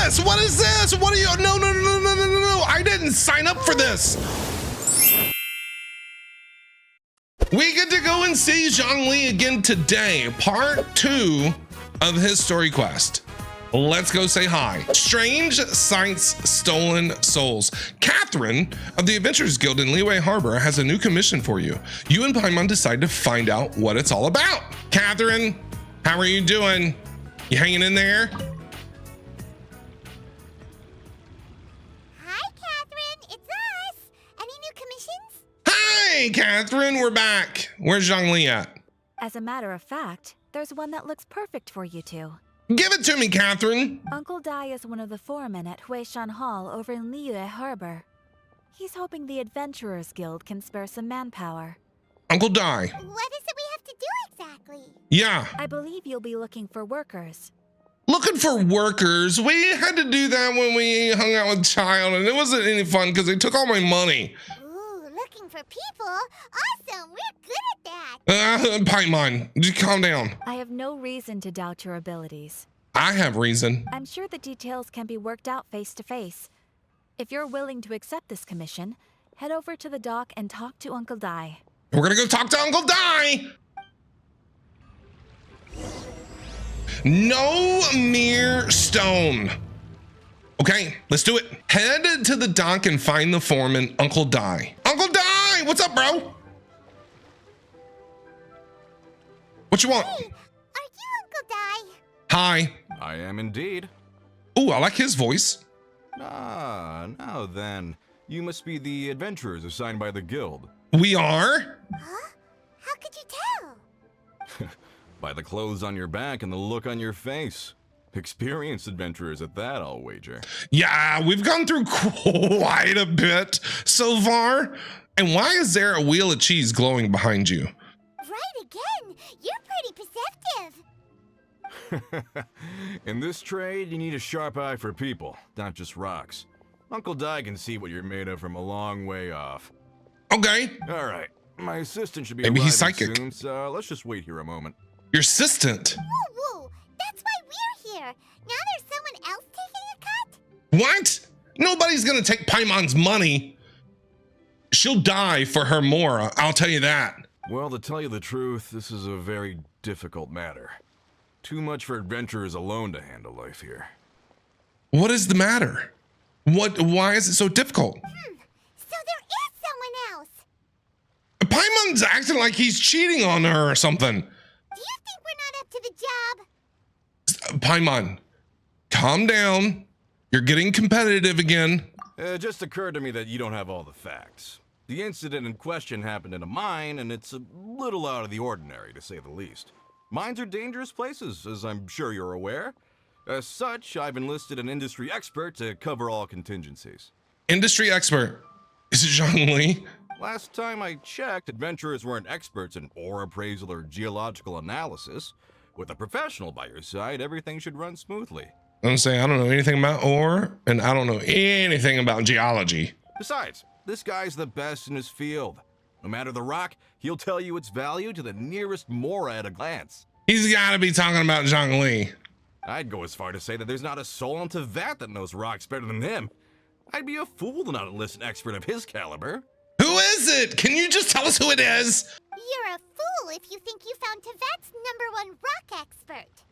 this? What is this? What are you? No, no, no, no, no, no, no, no. I didn't sign up for this. We get to go and see Zhongli again today, part 2 of his story quest. Let's go say hi. Strange Sights, Stolen Souls. Catherine of the Adventurers Guild in Liyue Harbor has a new commission for you. You and Paimon decide to find out what it's all about. Catherine, how are you doing? You hanging in there? Hi, Catherine. It's us. Any new commissions? Hi, Catherine. We're back. Where's Zhongli at? As a matter of fact, there's one that looks perfect for you two. Give it to me, Catherine. Uncle Dai is one of the foremen at Huishan Hall over in Liyue Harbor. He's hoping the Adventurers Guild can spare some manpower. Uncle Dai. What is it we have to do exactly? Yeah. I believe you'll be looking for workers. Looking for workers. We had to do that when we hung out with Child, and it wasn't any fun because they took all my money. Ooh, looking for people? Awesome, we're good at that. Paimon, just calm down. I have no reason to doubt your abilities. I have reason. I'm sure the details can be worked out face to face. If you're willing to accept this commission, head over to the dock and talk to Uncle Dai. We're gonna go talk to Uncle Dai. No mere stone. Okay, let's do it. Head to the dock and find the foreman, Uncle Dai. Uncle Dai, what's up, bro? What you want? Hey, are you Uncle Dai? Hi. I am indeed. Ooh, I like his voice. Ah, now then. You must be the adventurers assigned by the guild. We are? Huh? How could you tell? By the clothes on your back and the look on your face. Experienced adventurers at that, I'll wager. Yeah, we've gone through quite a bit so far. And why is there a wheel of cheese glowing behind you? Right again. You're pretty perceptive. In this trade, you need a sharp eye for people, not just rocks. Uncle Dai can see what you're made of from a long way off. Okay. All right, my assistant should be Maybe he's arriving psychic. soon, so let's just wait here a moment. Your assistant. Woo woo. That's why we're here. Now there's someone else taking a cut? What? Nobody's gonna take Paimon's money. She'll die for her Mora, I'll tell you that. Well, to tell you the truth, this is a very difficult matter. Too much for adventurers alone to handle life here. What is the matter? Why is it so difficult? So there is someone else. Paimon's acting like he's cheating on her or something. Do you think we're not up to the job? Paimon, calm down. You're getting competitive again. It just occurred to me that you don't have all the facts. The incident in question happened in a mine, and it's a little out of the ordinary, to say the least. Mines are dangerous places, as I'm sure you're aware. As such, I've enlisted an industry expert to cover all contingencies. Industry expert. Is it Zhongli? Last time I checked, adventurers weren't experts in ore appraisal or geological analysis. With a professional by your side, everything should run smoothly. I'm saying I don't know anything about ore, and I don't know anything about geology. Besides, this guy's the best in his field. No matter the rock, he'll tell you its value to the nearest mora at a glance. He's got to be talking about Zhongli. I'd go as far to say that there's not a soul on Tevat that knows rocks better than him. I'd be a fool to not enlist an expert of his caliber. Who is it? Can you just tell us who it is? You're a fool if you think you found Tevat's #1 rock expert.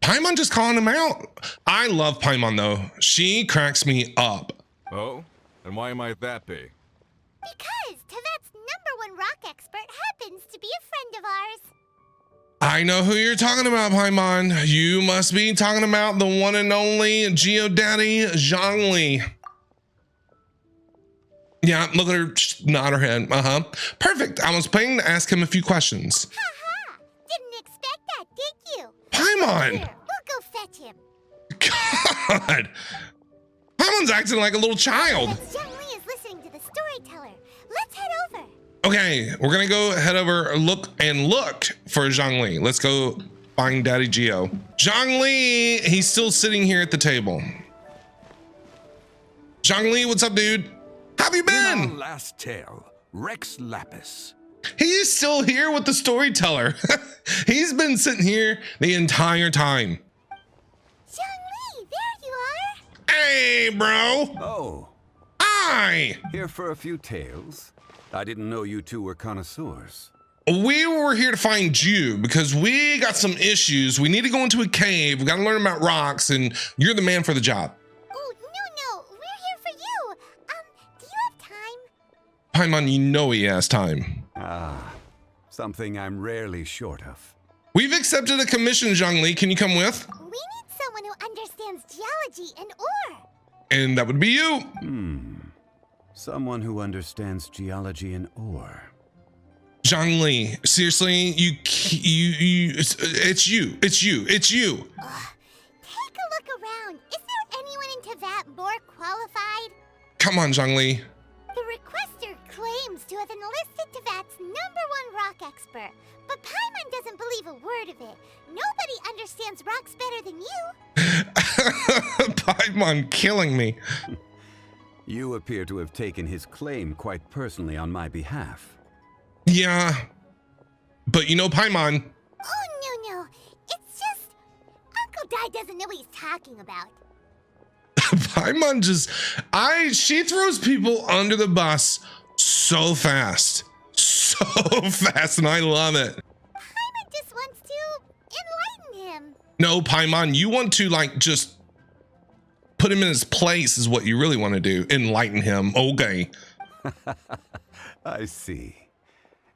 Paimon just calling him out. I love Paimon though. She cracks me up. Oh? And why might that be? Because Tevat's #1 rock expert happens to be a friend of ours. I know who you're talking about, Paimon. You must be talking about the one and only Geodaddy Zhongli. Yeah, look at her nod her head. Perfect. I was planning to ask him a few questions. Ha! Didn't expect that, did you? Paimon! Here, we'll go fetch him. God! Paimon's acting like a little child. Since Zhongli is listening to the storyteller, let's head over. Okay, we're gonna go head over, look for Zhongli. Let's go find Daddy Geo. Zhongli, he's still sitting here at the table. Zhongli, what's up, dude? How have you In our been? last tale, Rex Lapis. He's still here with the storyteller. He's been sitting here the entire time. Zhongli, there you are. Hey, bro. Oh, Hi. here for a few tales. I didn't know you two were connoisseurs. We were here to find you because we got some issues. We need to go into a cave. We got to learn about rocks, and you're the man for the job. Oh, no, we're here for you. Do you have time? Paimon, you know he has time. Ah, something I'm rarely short of. We've accepted a commission, Zhongli. Can you come with? We need someone who understands geology and ore. And that would be you. Someone who understands geology and ore. Zhongli, seriously, it's you. Take a look around. Is there anyone in Teyvat more qualified? Come on, Zhongli. The requester claims to have enlisted Teyvat's #1 rock expert, but Paimon doesn't believe a word of it. Nobody understands rocks better than you. Paimon killing me. You appear to have taken his claim quite personally on my behalf. Yeah, but you know Paimon. Oh, no. It's just Uncle Dai doesn't know what he's talking about. Paimon she throws people under the bus so fast. So fast, and I love it. Paimon just wants to enlighten him. No, Paimon, you want to just put him in his place is what you really want to do. Enlighten him. Okay. I see.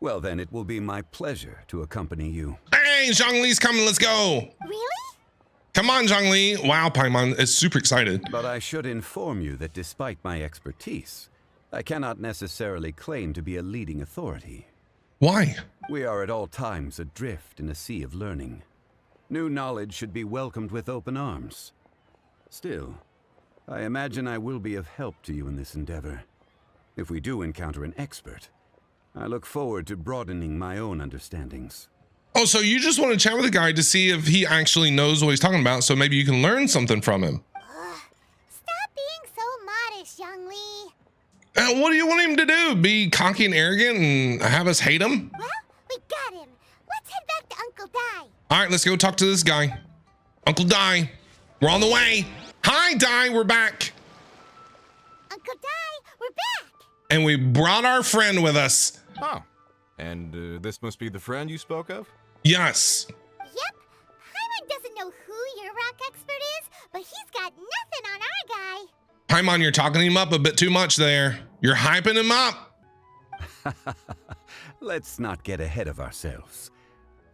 Well, then it will be my pleasure to accompany you. Hey, Zhongli's coming. Let's go. Really? Come on, Zhongli. Wow, Paimon is super excited. But I should inform you that despite my expertise, I cannot necessarily claim to be a leading authority. Why? We are at all times adrift in a sea of learning. New knowledge should be welcomed with open arms. Still, I imagine I will be of help to you in this endeavor. If we do encounter an expert, I look forward to broadening my own understandings. Oh, so you just want to chat with the guy to see if he actually knows what he's talking about, so maybe you can learn something from him. Stop being so modest, Zhongli. What do you want him to do? Be cocky and arrogant and have us hate him? Well, we got him. Let's head back to Uncle Dai. All right, let's go talk to this guy. Uncle Dai, we're on the way. Hi, Dai, we're back. Uncle Dai, we're back. And we brought our friend with us. Oh, and this must be the friend you spoke of? Yes. Yep. Paimon doesn't know who your rock expert is, but he's got nothing on our guy. Paimon, you're talking him up a bit too much there. You're hyping him up. Let's not get ahead of ourselves.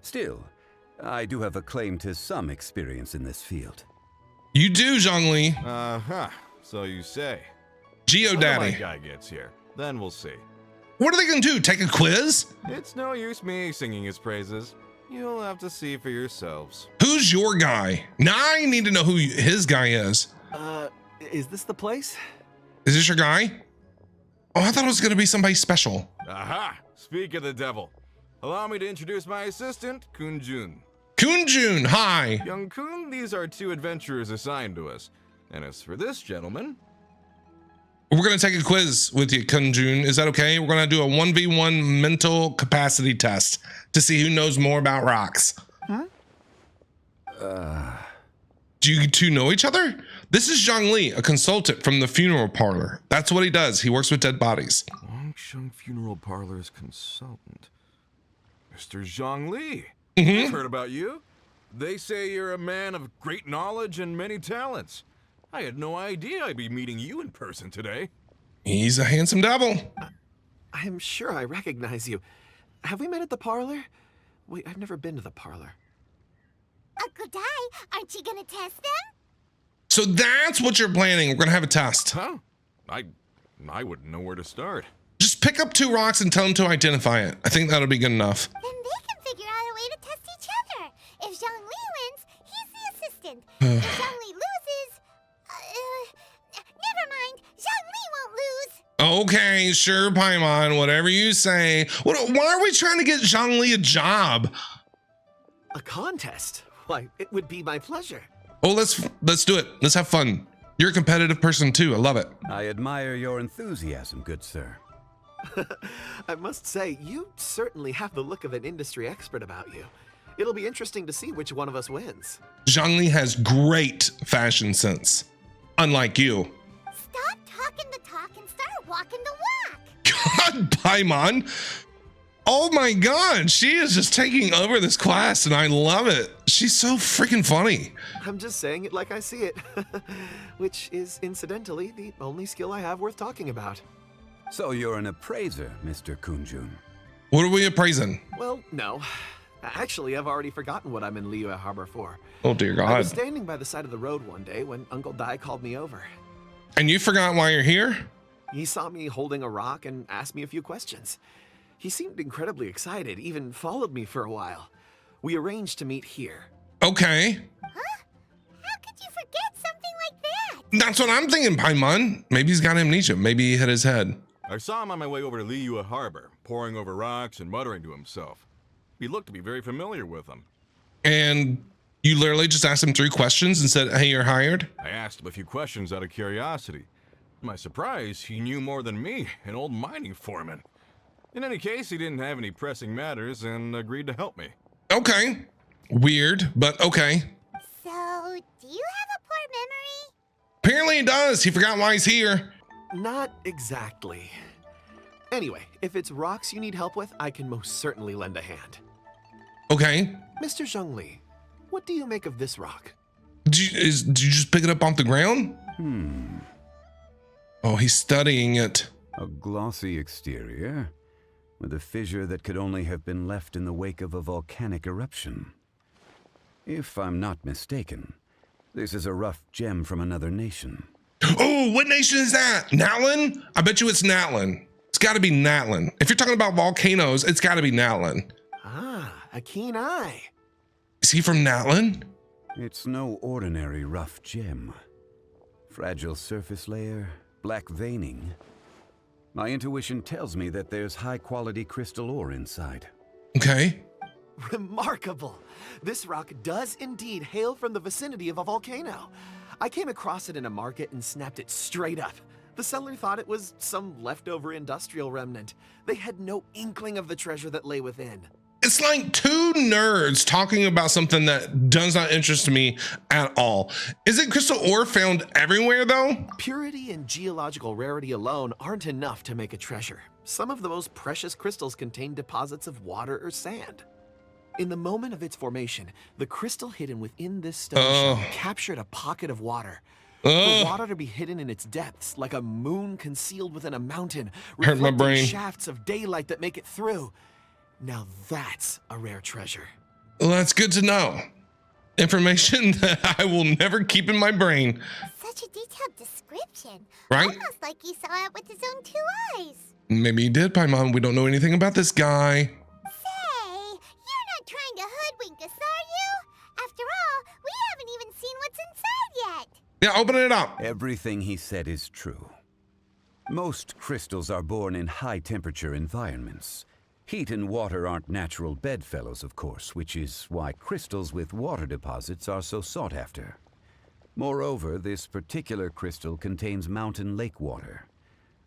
Still, I do have a claim to some experience in this field. You do, Zhongli. Uh-huh, so you say. Geo When Daddy. my guy gets here, then we'll see. What are they gonna do? Take a quiz? It's no use me singing his praises. You'll have to see for yourselves. Who's your guy? Now I need to know who his guy is. Is this the place? Is this your guy? Oh, I thought it was gonna be somebody special. Aha! Speak of the devil. Allow me to introduce my assistant, Kunjun. Kunjun, hi. Young Kun, these are 2 adventurers assigned to us. And as for this gentleman, We're gonna take a quiz with you, Kunjun. Is that okay? We're gonna do a 1v1 mental capacity test to see who knows more about rocks. Do you two know each other? This is Zhongli, a consultant from the funeral parlor. That's what he does. He works with dead bodies. Longsheng Funeral Parlor's consultant. Mr. Zhongli. Mhm. I've heard about you. They say you're a man of great knowledge and many talents. I had no idea I'd be meeting you in person today. He's a handsome devil. I'm sure I recognize you. Have we met at the parlor? Wait, I've never been to the parlor. Uncle Dai, aren't you gonna test them? So that's what you're planning. We're gonna have a test. Huh? I wouldn't know where to start. Just pick up 2 rocks and tell them to identify it. I think that'll be good enough. Then they can figure out a way to test each other. If Zhongli wins, he's the assistant. If Zhongli loses, never mind. Zhongli won't lose. Okay, sure, Paimon, whatever you say. Why are we trying to get Zhongli a job? A contest? Why, it would be my pleasure. Oh, let's do it. Let's have fun. You're a competitive person too. I love it. I admire your enthusiasm, good sir. I must say, you certainly have the look of an industry expert about you. It'll be interesting to see which one of us wins. Zhongli has great fashion sense. Unlike you. walking the walk. God, Paimon. Oh my God, she is just taking over this class and I love it. She's so freaking funny. I'm just saying it like I see it, which is incidentally the only skill I have worth talking about. So you're an appraiser, Mr. Kunjun. What are we appraising? Well, no. Actually, I've already forgotten what I'm in Liyue Harbor for. Oh dear I was God. standing by the side of the road one day when Uncle Dai called me over. And you forgot why you're here? He saw me holding a rock and asked me a few questions. He seemed incredibly excited, even followed me for a while. We arranged to meet here. Okay. Huh? How could you forget something like that? That's what I'm thinking, Paimon. Maybe he's got amnesia. Maybe he hit his head. I saw him on my way over to Liyue Harbor, poring over rocks and muttering to himself. He looked to be very familiar with them. And you literally just asked him 3 questions and said, hey, you're hired? I asked him a few questions out of curiosity. To my surprise, he knew more than me, an old mining foreman. In any case, he didn't have any pressing matters and agreed to help me. Okay. Weird, but okay. So, do you have a poor memory? Apparently he does. He forgot why he's here. Not exactly. Anyway, if it's rocks you need help with, I can most certainly lend a hand. Okay. Mr. Zhongli, what do you make of this rock? Did you just pick it up off the ground? Oh, he's studying it. A glossy exterior, with a fissure that could only have been left in the wake of a volcanic eruption. If I'm not mistaken, this is a rough gem from another nation. Oh, what nation is that? Natlin? I bet you it's Natlin. It's got to be Natlin. If you're talking about volcanoes, it's got to be Natlin. Ah, a keen eye. Is he from Natlin? It's no ordinary rough gem. Fragile surface layer, black veining. My intuition tells me that there's high-quality crystal ore inside. Okay. Remarkable. This rock does indeed hail from the vicinity of a volcano. I came across it in a market and snapped it straight up. The seller thought it was some leftover industrial remnant. They had no inkling of the treasure that lay within. It's like 2 nerds talking about something that does not interest me at all. Isn't crystal ore found everywhere though? Purity and geological rarity alone aren't enough to make a treasure. Some of the most precious crystals contain deposits of water or sand. In the moment of its formation, the crystal hidden within this stone shell captured a pocket of water. For water to be hidden in its depths, like a moon concealed within a mountain, Hurt my reflecting brain. shafts of daylight that make it through. Now that's a rare treasure. Well, that's good to know. Information that I will never keep in my brain. Such a detailed description. Right? Almost like he saw it with his own 2 eyes. Maybe he did, Paimon. We don't know anything about this guy. Say, you're not trying to hoodwink us, are you? After all, we haven't even seen what's inside yet. Yeah, open it up. Everything he said is true. Most crystals are born in high-temperature environments. Heat and water aren't natural bedfellows, of course, which is why crystals with water deposits are so sought after. Moreover, this particular crystal contains mountain lake water.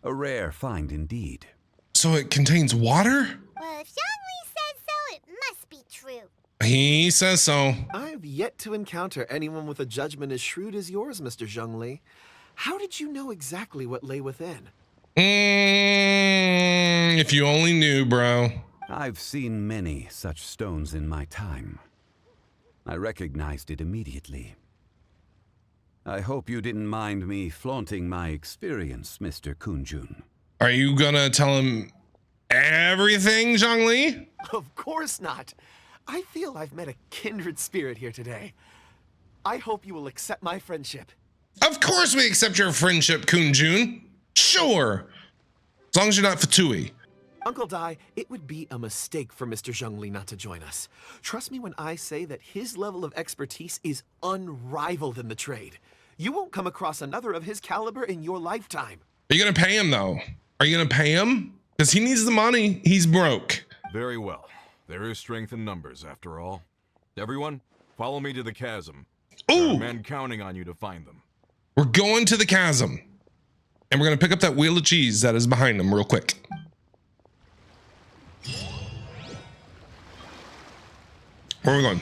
A rare find indeed. So it contains water? Well, if Zhongli says so, it must be true. He says so. I've yet to encounter anyone with a judgment as shrewd as yours, Mr. Zhongli. How did you know exactly what lay within? If you only knew, bro. I've seen many such stones in my time. I recognized it immediately. I hope you didn't mind me flaunting my experience, Mr. Kunjun. Are you gonna tell him everything, Zhongli? Of course not. I feel I've met a kindred spirit here today. I hope you will accept my friendship. Of course we accept your friendship, Kunjun. Sure. As long as you're not Fatui. Uncle Dai, it would be a mistake for Mr. Zhongli not to join us. Trust me when I say that his level of expertise is unrivaled in the trade. You won't come across another of his caliber in your lifetime. Are you gonna pay him though? Are you gonna pay him? Because he needs the money. He's broke. Very well. There is strength in numbers, after all. Everyone, follow me to the chasm. There Ooh, are men counting on you to find them. we're going to the chasm. And we're gonna pick up that wheel of cheese that is behind him real quick. Where are we going?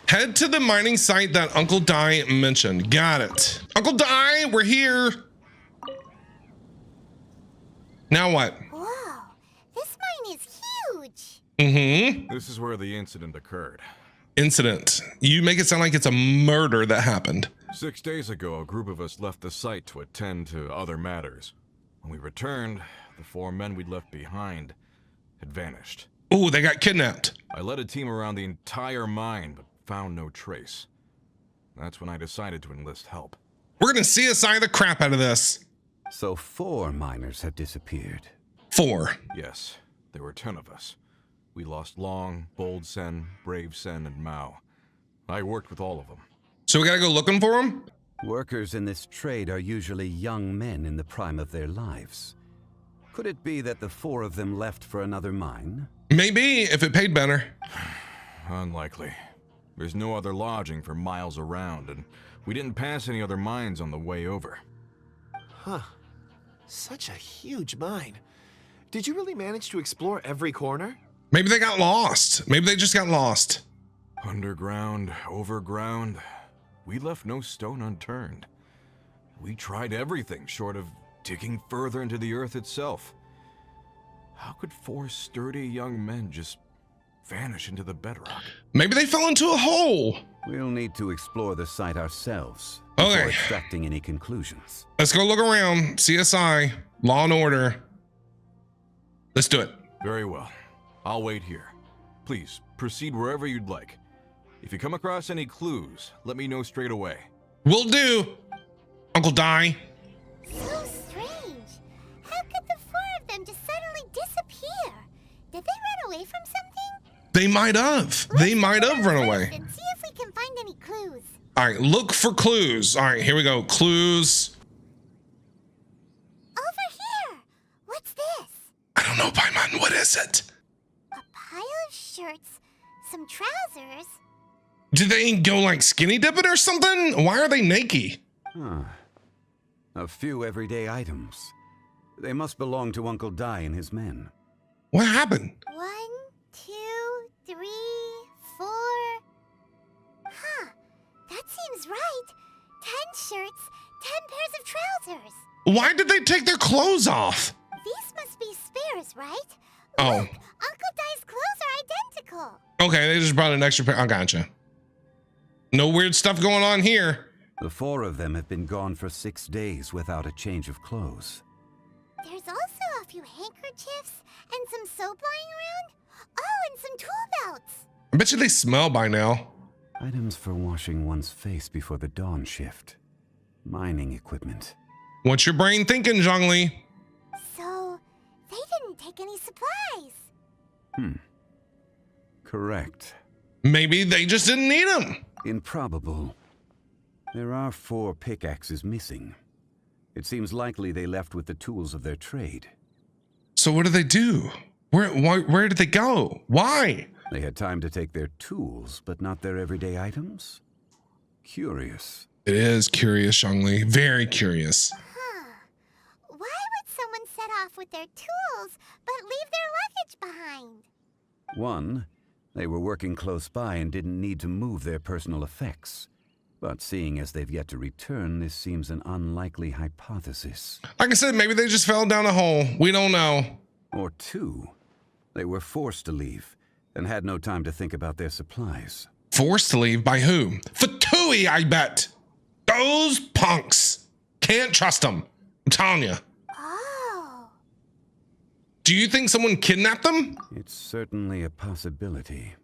Head to the mining site that Uncle Dai mentioned. Got it. Uncle Dai, we're here. Now what? Whoa, this mine is huge. Mm-hmm. This is where the incident occurred. Incident. You make it sound like it's a murder that happened. 6 days ago, a group of us left the site to attend to other matters. When we returned, the 4 men we'd left behind had vanished. Oh, they got kidnapped. I led a team around the entire mine, but found no trace. That's when I decided to enlist help. We're gonna CSI the crap out of this. So 4 miners have disappeared. 4. Yes, there were 10 of us. We lost Long, Bold Sen, Brave Sen, and Mao. I worked with all of them. So we gotta go looking for them? Workers in this trade are usually young men in the prime of their lives. Could it be that the 4 of them left for another mine? Maybe, if it paid better. Unlikely. There's no other lodging for miles around, and we didn't pass any other mines on the way over. Huh. Such a huge mine. Did you really manage to explore every corner? Maybe they got lost. Maybe they just got lost. Underground, overground, we left no stone unturned. We tried everything short of digging further into the earth itself. How could 4 sturdy young men just vanish into the bedrock? Maybe they fell into a hole. We'll need to explore the site ourselves Okay. before extracting any conclusions. Let's go look around. CSI, Law and Order. Let's do it. Very well. I'll wait here. Please, proceed wherever you'd like. If you come across any clues, let me know straight away. Will do. Uncle Di. So strange. How could the 4 of them just suddenly disappear? Did they run away from something? They might have. They might have run away. And see if we can find any clues. All right, look for clues. All right, here we go. Clues. Over here. What's this? I don't know, Paimon. What is it? A pile of shirts, some trousers. Did they go like skinny dipping or something? Why are they naked? Huh. A few everyday items. They must belong to Uncle Di and his men. What happened? 1, 2, 3, 4. Huh. That seems right. 10 shirts, 10 pairs of trousers. Why did they take their clothes off? These must be spares, right? Oh. Look, Uncle Di's clothes are identical. Okay, they just brought an extra pair. I gotcha. No weird stuff going on here. The 4 of them have been gone for 6 days without a change of clothes. There's also a few handkerchiefs and some soap lying around. Oh, and some tool belts. I bet you they smell by now. Items for washing one's face before the dawn shift. Mining equipment. What's your brain thinking, Zhongli? So, they didn't take any supplies. Correct. Maybe they just didn't need them. Improbable. There are 4 pickaxes missing. It seems likely they left with the tools of their trade. So what did they do? Where did they go? Why? They had time to take their tools, but not their everyday items? Curious. It is curious, Zhongli. Very curious. Huh. Why would someone set off with their tools but leave their luggage behind? 1, they were working close by and didn't need to move their personal effects. But seeing as they've yet to return, this seems an unlikely hypothesis. Like I said, maybe they just fell down a hole. We don't know. Or 2, they were forced to leave and had no time to think about their supplies. Forced to leave by who? Fatui, I bet. Those punks. Can't trust them. I'm telling you. Oh. Do you think someone kidnapped them? It's certainly a possibility.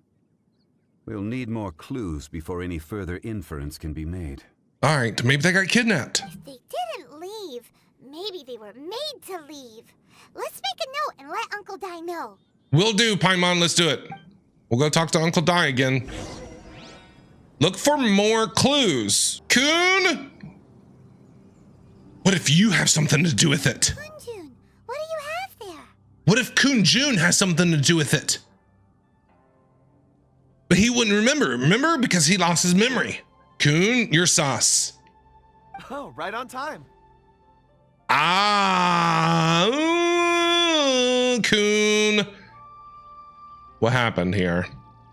We'll need more clues before any further inference can be made. All right, maybe they got kidnapped. If they didn't leave, maybe they were made to leave. Let's make a note and let Uncle Di know. Will do, Paimon. Let's do it. We'll go talk to Uncle Di again. Look for more clues. Kun? What if you have something to do with it? Kunjun, what do you have there? What if Kun Jun has something to do with it? But he wouldn't remember, because he lost his memory. Kun, you're sus. Oh, right on time. Kun. What happened here?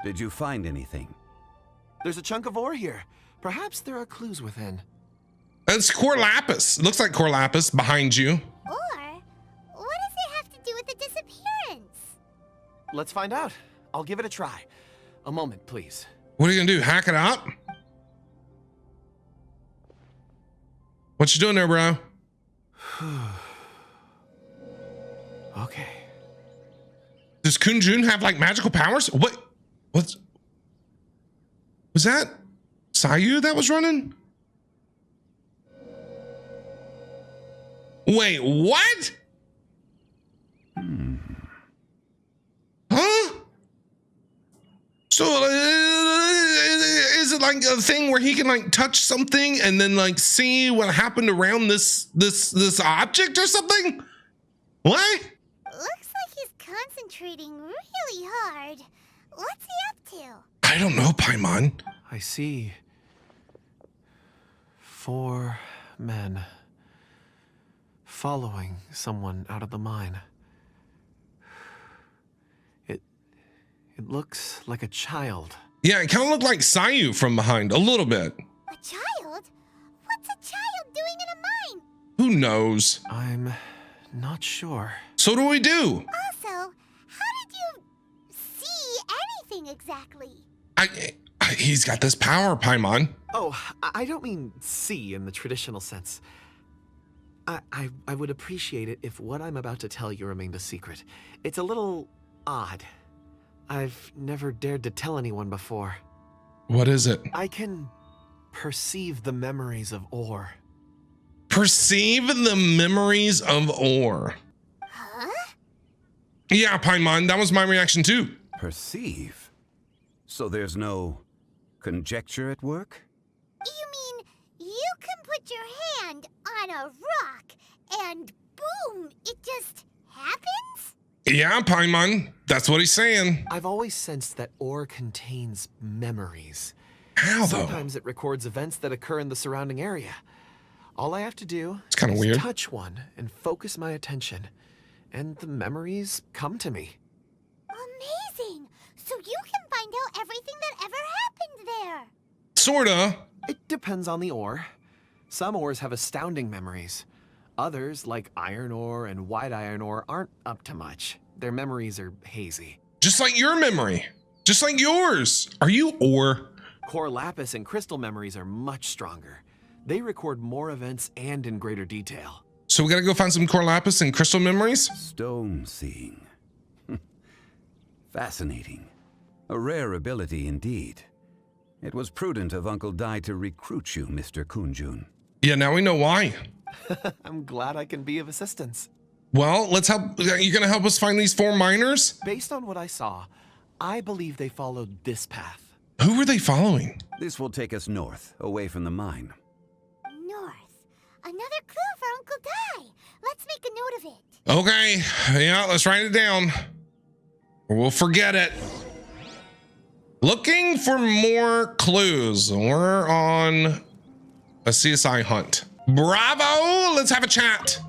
Did you find anything? There's a chunk of ore here. Perhaps there are clues within. That's Core Lapis. It looks like Core Lapis behind you. Or, what does it let's find out. I'll give it a try. A moment, please. What are you gonna do? Hack it up? What you doing there, bro? Okay. Does Kunjun have like magical powers? Was that Sayu that was running? Wait, what? Huh? So is it like a thing where he can like touch something and then like see what happened around this object or something? What? Looks like he's concentrating really hard. What's he up to? I don't know, Paimon. I see 4 men following someone out of the mine. It looks like a child. Yeah, it kind of looked like Sayu from behind a little bit. A child? What's a child doing in a mine? Who knows? I'm not sure. So what do we do? Also, how did you see anything exactly? He's got this power, Paimon. Oh, I don't mean see in the traditional sense. I would appreciate it if what I'm about to tell you remained a secret. It's a little odd. I've never dared to tell anyone before. What is it? I can perceive the memories of ore. Perceive the memories of ore. Huh? Yeah, Paimon, that was my reaction too. Perceive? So there's no conjecture at work? You mean you can put your hand on a rock and boom, it just happens? Yeah, Paimon, that's what he's saying. I've always sensed that ore contains memories. How though? Sometimes it records events that occur in the surrounding area. All I have to do It's kind of is weird. touch one and focus my attention, and the memories come to me. Amazing! So you can find out everything that ever happened there. Sorta. It depends on the ore. Some ores have astounding memories. Others, like iron ore and white iron ore, aren't up to much. Their memories are hazy. Just like your memory. Just like yours. Are you ore? Core lapis and crystal memories are much stronger. They record more events and in greater detail. So we gotta go find some core lapis and crystal memories? Stone seeing. Fascinating. A rare ability indeed. It was prudent of Uncle Dai to recruit you, Mr. Kunjun. Yeah, now we know why. I'm glad I can be of assistance. Well, let's help. Are you gonna help us find these 4 miners? Based on what I saw, I believe they followed this path. Who were they following? This will take us north, away from the mine. North. Another clue for Uncle Dai. Let's make a note of it. Okay, yeah, let's write it down. Or we'll forget it. Looking for more clues. We're on a CSI hunt. Bravo! Let's have a chat.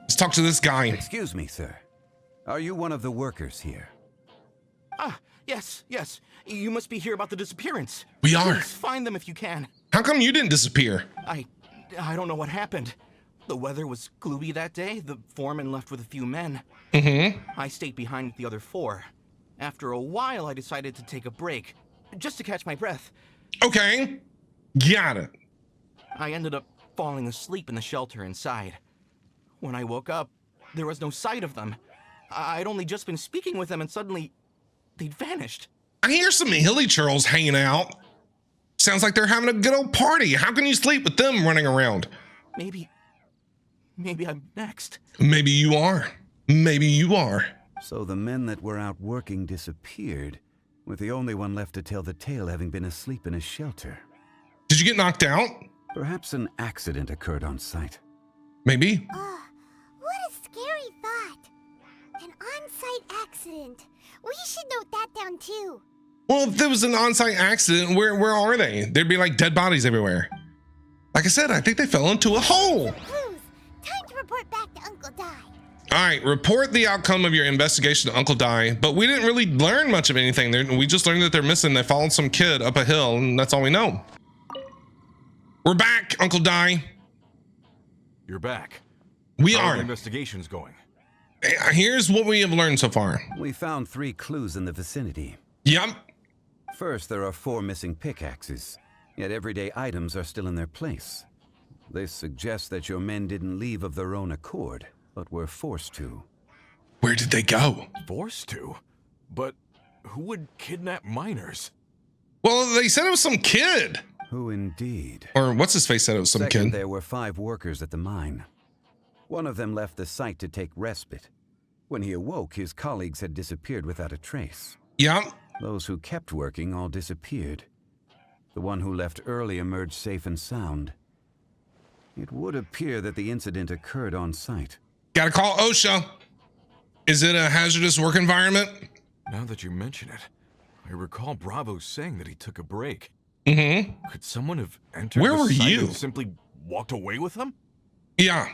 Let's talk to this guy. Excuse me, sir. Are you one of the workers here? Ah, yes. You must be here about the disappearance. We are. Please find them if you can. How come you didn't disappear? I don't know what happened. The weather was gloomy that day. The foreman left with a few men. I stayed behind with the other 4. After a while, I decided to take a break, just to catch my breath. Okay, got it. I ended up falling asleep in the shelter inside. When I woke up, there was no sight of them. I'd only just been speaking with them and suddenly they'd vanished. I hear some hilly churls hanging out. Sounds like they're having a good old party. How can you sleep with them running around? Maybe I'm next. Maybe you are. Maybe you are. So the men that were out working disappeared, with the only one left to tell the tale having been asleep in a shelter. Did you get knocked out? Perhaps an accident occurred on site. Maybe. What a scary thought. An on-site accident. We should note that down too. Well, if there was an on-site accident, where are they? There'd be like dead bodies everywhere. Like I said, I think they fell into a hole. Clues. Time to report back to Uncle Dai. All right, report the outcome of your investigation to Uncle Dai, but we didn't really learn much of anything. We just learned that they're missing. They followed some kid up a hill, and that's all we know. We're back, Uncle Dai. You're back. We How are. the investigation's going? Here's what we have learned so far. We found 3 clues in the vicinity. Yep. First, there are 4 missing pickaxes, yet everyday items are still in their place. This suggests that your men didn't leave of their own accord, but were forced to. Where did they go? Forced to? But who would kidnap miners? Well, they said it was some kid. Who indeed? Or what's his face said it was some Second, kid. there were 5 workers at the mine. One of them left the site to take respite. When he awoke, his colleagues had disappeared without a trace. Yep. Those who kept working all disappeared. The one who left early emerged safe and sound. It would appear that the incident occurred on site. Gotta call OSHA. Is it a hazardous work environment? Now that you mention it, I recall Bravo saying that he took a break. Mm-hmm. Could someone have entered Where the were site you? and simply walked away with him? Yeah.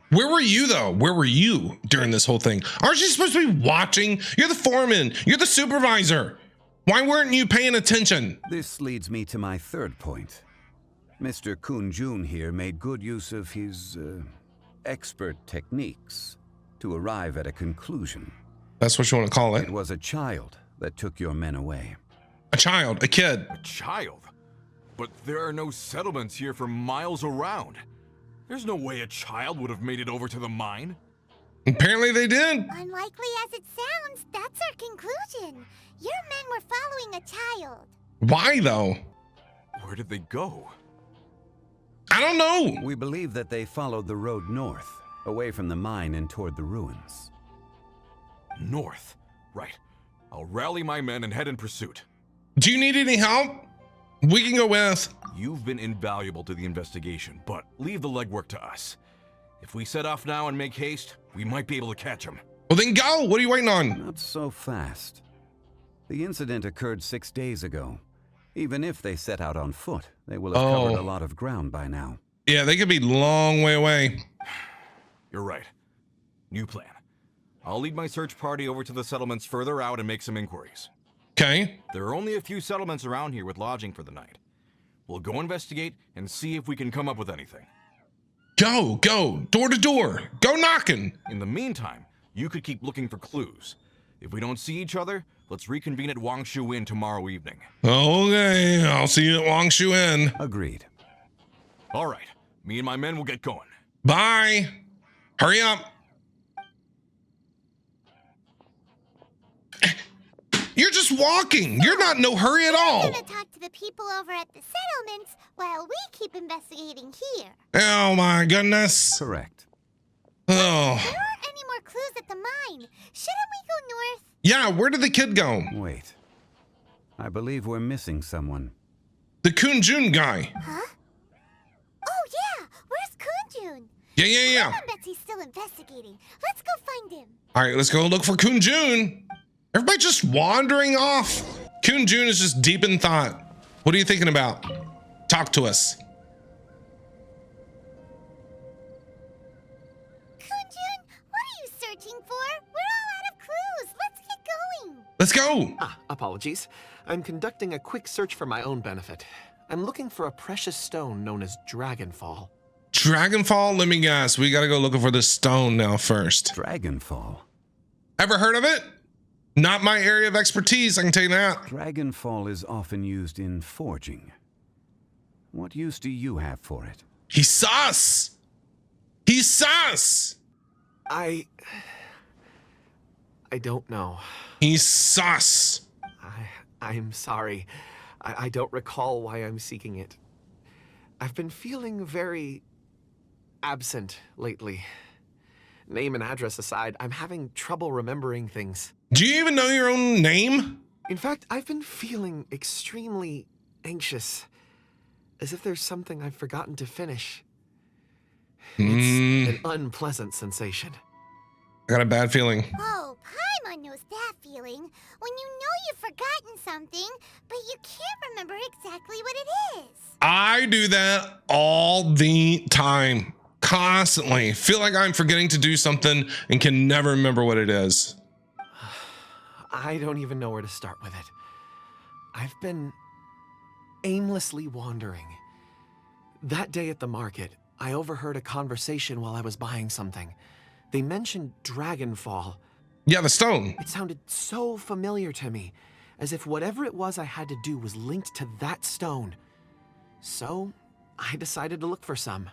Where were you, though? Where were you during this whole thing? Aren't you supposed to be watching? You're the foreman. You're the supervisor. Why weren't you paying attention? This leads me to my third point. Mr. Kun-jun here made good use of his expert techniques to arrive at a conclusion. That's what you want to call it. It was a child that took your men away. A child, a kid. A child? But there are no settlements here for miles around. There's no way a child would have made it over to the mine. Apparently they did. Unlikely as it sounds, that's our conclusion. Your men were following a child. Why, though? Where did they go? I don't know. We believe that they followed the road north, away from the mine and toward the ruins. North. Right. I'll rally my men and head in pursuit. Do you need any help? We can go with. You've been invaluable to the investigation, but leave the legwork to us. If we set off now and make haste, we might be able to catch them. Well, then go. What are you waiting on? Not so fast. The incident occurred 6 days ago. Even if they set out on foot, they will have covered a lot of ground by now. Yeah, they could be long way away. You're right. New plan. I'll lead my search party over to the settlements further out and make some inquiries. Okay. There are only a few settlements around here with lodging for the night. We'll go investigate and see if we can come up with anything. Go, door to door. Go knocking. In the meantime, you could keep looking for clues. If we don't see each other, let's reconvene at Wangshu Inn tomorrow evening. Okay, I'll see you at Wangshu Inn. Agreed. All right, me and my men will get going. Bye. Hurry up. You're just walking. You're not in no hurry at all. We're gonna talk to the people over at the settlements while we keep investigating here. Oh my goodness. Correct. Oh. There aren't any more clues at the mine. Shouldn't we go north? Yeah, where did the kid go? Wait. I believe we're missing someone. The Kun-jun guy. Huh? Oh yeah, where's Kunjun? Yeah. I bet he's still investigating. Let's go find him. All right, let's go look for Kun-jun. Everybody just wandering off. Kun-jun is just deep in thought. What are you thinking about? Talk to us. Kunjun, what are you searching for? We're all out of clues. Let's get going. Let's go. Apologies. I'm conducting a quick search for my own benefit. I'm looking for a precious stone known as Dragonfall. Dragonfall? Let me guess. We got to go looking for this stone now first. Dragonfall. Ever heard of it? Not my area of expertise, I can tell you that. Dragonfall is often used in forging. What use do you have for it? He's sus. He's sus. I don't know. He's sus. I'm sorry. I don't recall why I'm seeking it. I've been feeling very absent lately. Name and address aside, I'm having trouble remembering things. Do you even know your own name? In fact, I've been feeling extremely anxious, as if there's something I've forgotten to finish. It's an unpleasant sensation. I got a bad feeling. Oh, Paimon knows that feeling. When you know you've forgotten something, but you can't remember exactly what it is. I do that all the time. Constantly. Feel like I'm forgetting to do something and can never remember what it is. I don't even know where to start with it. I've been aimlessly wandering. That day at the market, I overheard a conversation while I was buying something. They mentioned Dragonfall. Yeah, the stone. It sounded so familiar to me, as if whatever it was I had to do was linked to that stone. So, I decided to look for some.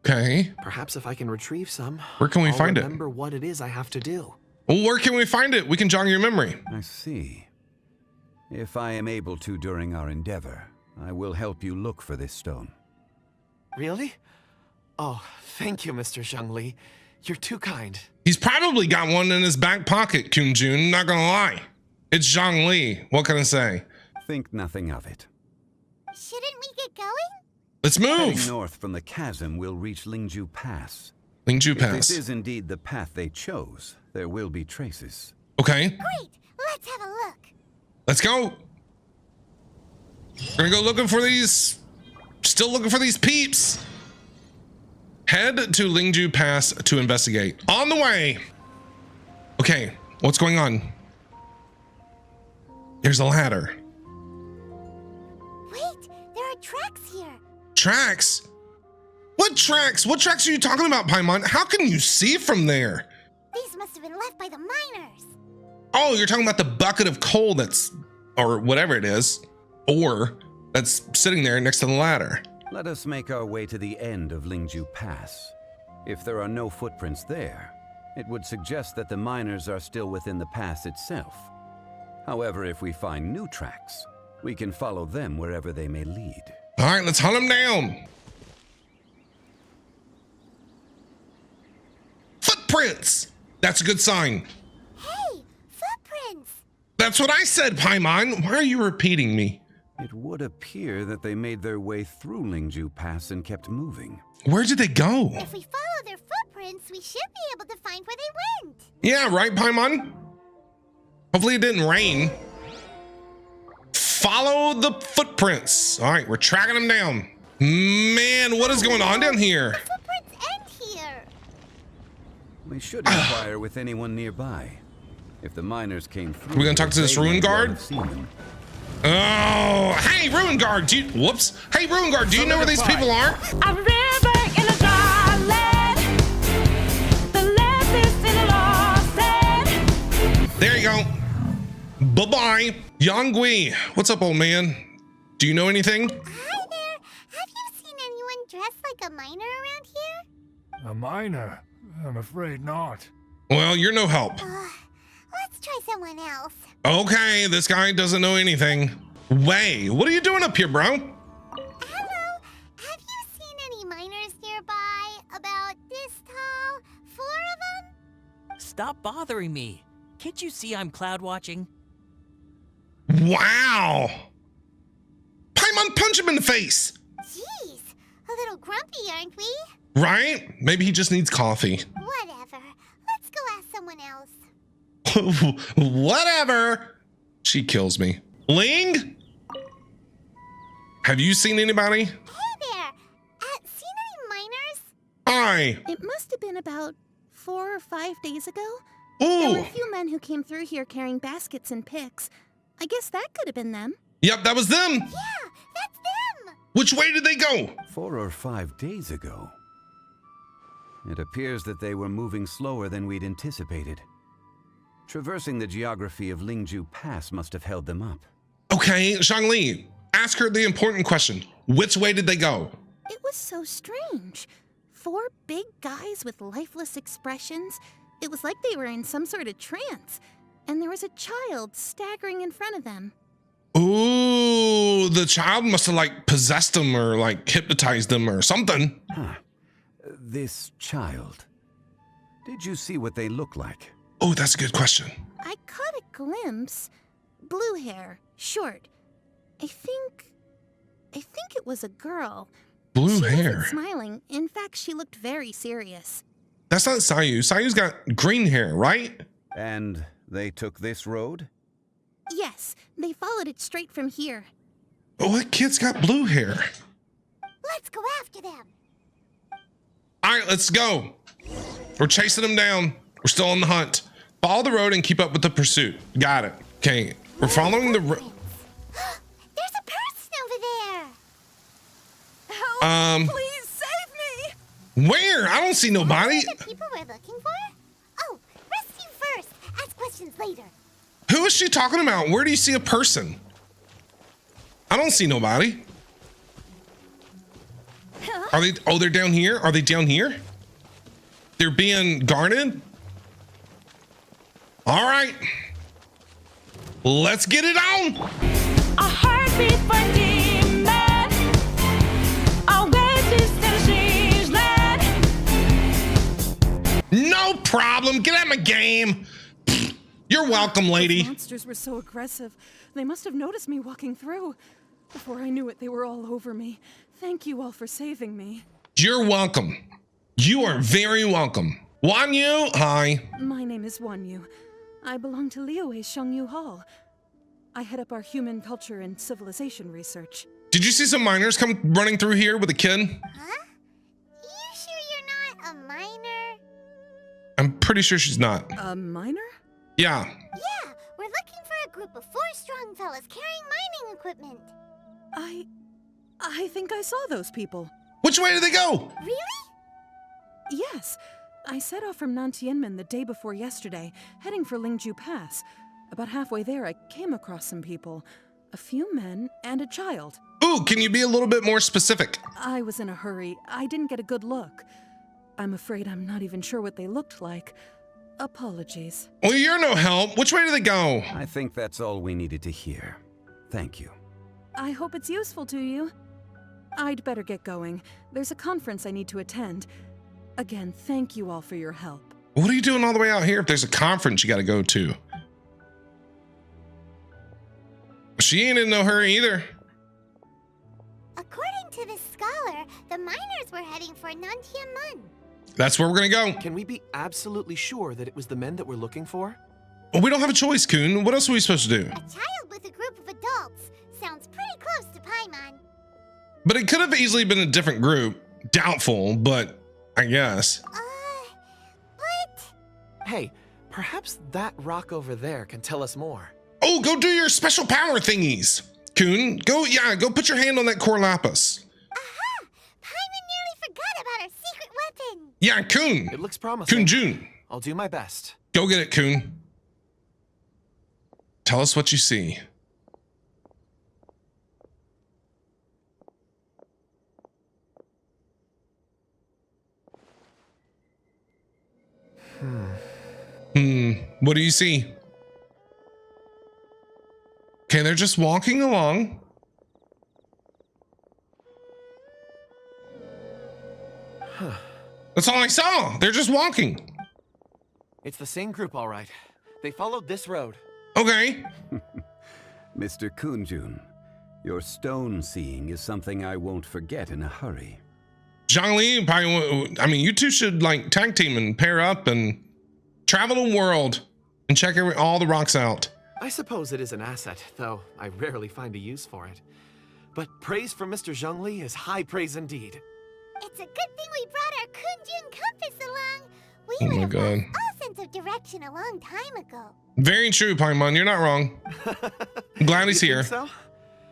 Okay. Perhaps if I can retrieve some, Where can we find it? remember what it is I have to do. Well, where can we find it? We can jog your memory. I see. If I am able to during our endeavor, I will help you look for this stone. Really? Oh, thank you, Mr. Zhongli. You're too kind. He's probably got one in his back pocket, Kunjun. Not gonna lie. It's Zhongli. What can I say? Think nothing of it. Shouldn't we get going? Let's Heading move. north from the chasm, we'll reach Lingju Pass. Lingju If Pass. this is indeed the path they chose, there will be traces. Okay, Great, let's have a look. let's go. We're gonna go looking for these. Still looking for these peeps. Head to Lingju Pass to investigate. On the way. Okay, what's going on? There's a ladder. Wait, there are tracks here. Tracks? What tracks? What tracks are you talking about, Paimon? How can you see from there? These must have been left by the miners. Oh, you're talking about the bucket of coal that's, or whatever it is, or that's sitting there next to the ladder. Let us make our way to the end of Lingju Pass. If there are no footprints there, it would suggest that the miners are still within the pass itself. However, if we find new tracks, we can follow them wherever they may lead. All right, let's hunt them down. Footprints. That's a good sign. Hey, footprints. That's what I said, Paimon. Why are you repeating me? It would appear that they made their way through Lingju Pass and kept moving. Where did they go? If we follow their footprints, we should be able to find where they went. Yeah, right, Paimon? Hopefully it didn't rain. Follow the footprints. All right, we're tracking them down. Man, what is going on down here? The footprints end here. We should inquire with anyone nearby. If the miners came through, We gonna talk to this they may ruin well guard? have seen them. Oh, hey, Ruin Guard. Whoops. Hey, Ruin Guard, do you know where these people are? A river in a dry land, the leftist in a lost land. There you go. Bye-bye. Yangui, what's up, old man? Do you know anything? Hi there. Have you seen anyone dressed like a miner around here? A miner? I'm afraid not. Well, you're no help. Let's try someone else. Okay, this guy doesn't know anything. Wei, what are you doing up here, bro? Hello. Have you seen any miners nearby? About this tall? 4 of them? Stop bothering me. Can't you see I'm cloud watching? Wow. Paimon, punch him in the face. Jeez, a little grumpy, aren't we? Right? Maybe he just needs coffee. Whatever. Let's go ask someone else. Whatever. She kills me. Ling? Have you seen anybody? Hey there. Seen any miners? Hi. It must have been about 4 or 5 days ago. There were Ooh. a few men who came through here carrying baskets and picks. I guess that could have been them. Yep, that was them. Yeah, that's them. Which way did they go? 4 or 5 days ago. It appears that they were moving slower than we'd anticipated. Traversing the geography of Lingju Pass must have held them up. Okay, Zhongli, ask her the important question. Which way did they go? It was so strange. 4 big guys with lifeless expressions. It was like they were in some sort of trance. And there was a child staggering in front of them. Ooh, the child must have like possessed them or like hypnotized them or something. Huh. This child. Did you see what they look like? Oh, that's a good question. I caught a glimpse. Blue hair, short. I think it was a girl. Blue She hair. wasn't smiling. In fact, she looked very serious. That's not Sayu. Sayu's got green hair, right? And they took this road? Yes, they followed it straight from here. Oh, that kid's got blue hair. Let's go after them. All right, let's go. We're chasing them down. We're still on the hunt. Follow the road and keep up with the pursuit. Got it. Okay, we're following the road. There's a person over there. Help! Um. Please save me! Where? I don't see nobody. The people we're looking for? Oh, rescue first. Ask questions later. Who is she talking about? Where do you see a person? I don't see nobody. Are they? Oh, they're down here. Are they down here? They're being guarded. All right. Let's get it on. A heartbeat for demon. Always is in strange land. No problem. Get out of my game. You're welcome, lady. The monsters were so aggressive. They must have noticed me walking through. Before I knew it, they were all over me. Thank you all for saving me. You're welcome. You are very welcome. Wanyu, hi. My name is Wanyu. I belong to Liyue's Shengyu Hall. I head up our human culture and civilization research. Did you see some miners come running through here with a kid? Huh? You sure you're not a miner? I'm pretty sure she's not. A miner? Yeah. Yeah, we're looking for a group of 4 strong fellas carrying mining equipment. I think I saw those people. Which way did they go? Really? Yes. I set off from Nantianmen the day before yesterday, heading for Lingju Pass. About halfway there, I came across some people. A few men and a child. Ooh, can you be a little bit more specific? I was in a hurry. I didn't get a good look. I'm afraid I'm not even sure what they looked like. Apologies. Well, you're no help. Which way do they go? I think that's all we needed to hear. Thank you. I hope it's useful to you. I'd better get going. There's a conference I need to attend. Again, thank you all for your help. What are you doing all the way out here if there's a conference you got to go to? She ain't in no hurry either. According to this scholar, the miners were heading for Nantianmen. That's where we're going to go. Can we be absolutely sure that it was the men that we're looking for? Well, we don't have a choice, Kun. What else are we supposed to do? A child with a group of adults. Sounds pretty close to Paimon. But it could have easily been a different group. Doubtful, but I guess. But... Hey, perhaps that rock over there can tell us more. Oh, go do your special power thingies. Kun, go put your hand on that core lapis. Aha! Paimon nearly forgot about our secret weapon. Yeah, Kun. It looks promising. Kun Jun. I'll do my best. Go get it, Kun. Tell us what you see. What do you see? Okay, they're just walking along. That's all I saw. They're just walking. It's the same group, all right. They followed this road. Okay. Mr. Kunjun, your stone seeing is something I won't forget in a hurry. Zhongli, probably, I mean, you two should like tag team and pair up and travel the world and check all the rocks out. I suppose it is an asset, though I rarely find a use for it. But praise from Mr. Zhongli is high praise indeed. It's a good thing we brought our Kunjun compass along. We Oh would my have God. lost all sense of direction a long time ago. Very true, Paimon. You're not wrong. I'm glad he's You here. think so?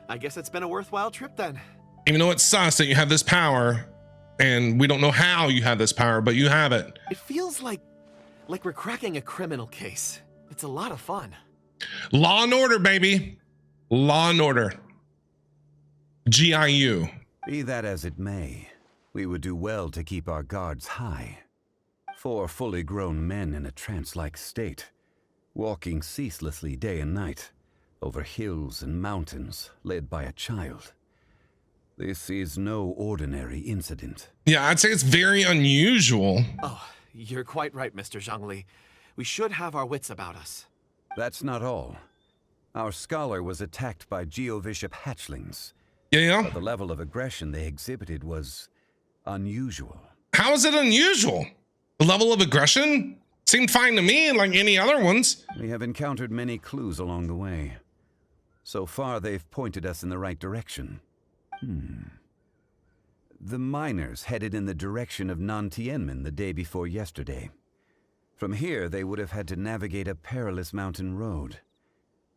I guess it's been a worthwhile trip then. Even though it's sus that you have this power, and we don't know how you have this power, but you have it. It feels like we're cracking a criminal case. It's a lot of fun. Law and order, baby. Law and order. GIU. Be that as it may, we would do well to keep our guards high. 4 fully grown men in a trance-like state, walking ceaselessly day and night, over hills and mountains, led by a child. This is no ordinary incident. Yeah, I'd say it's very unusual. Oh, you're quite right, Mr. Zhongli. We should have our wits about us. That's not all. Our scholar was attacked by Geovishap hatchlings. Yeah? But the level of aggression they exhibited was unusual. How is it unusual? The level of aggression seemed fine to me, like any other ones. We have encountered many clues along the way. So far, they've pointed us in the right direction. The miners headed in the direction of Nantianmen the day before yesterday. From here, they would have had to navigate a perilous mountain road.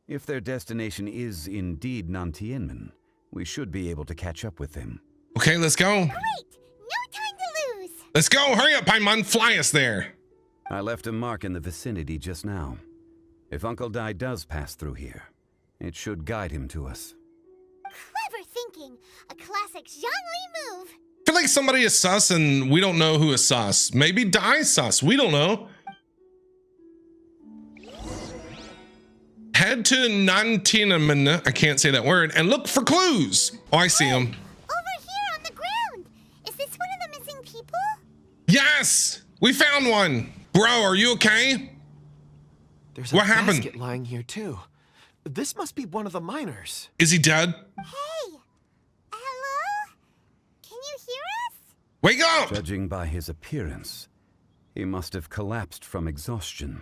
If their destination is indeed Nantianmen, we should be able to catch up with them. Okay, let's go. Great! No time to lose! Let's go. Hurry up, Paimon. Fly us there. I left a mark in the vicinity just now. If Uncle Dai does pass through here, it should guide him to us. Clever thinking. A classic Zhongli move. I feel like somebody is sus and we don't know who is sus. Maybe Dai's sus. We don't know. Head to Nantianmen, I can't say that word, and look for clues. Oh, I see him. Over here on the ground. Is this one of the missing people? Yes, we found one. Bro, are you okay? There's a What happened? basket lying here too. This must be one of the miners. Is he dead? Hey. Hello? Can you hear us? Wake up! Judging by his appearance, he must have collapsed from exhaustion.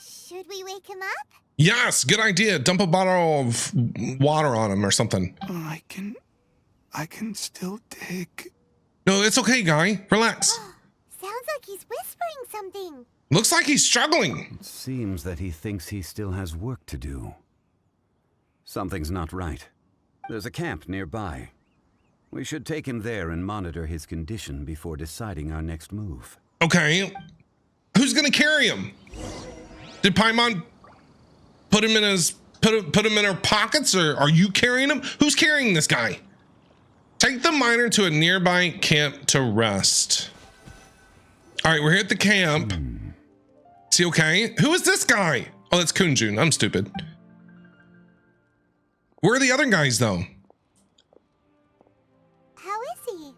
Should we wake him up? Yes, good idea. Dump a bottle of water on him or something. I can still dig. No, it's okay, guy. Relax. Sounds like he's whispering something. Looks like he's struggling. It seems that he thinks he still has work to do. Something's not right. There's a camp nearby. We should take him there and monitor his condition before deciding our next move. Okay. Who's gonna carry him? Did Paimon put him in his put him in her pockets, or are you carrying him? Who's carrying this guy? Take the miner to a nearby camp to rest. All right, we're here at the camp. Is he okay? Who is this guy? Oh, that's Kunjun. I'm stupid. Where are the other guys, though? How is he?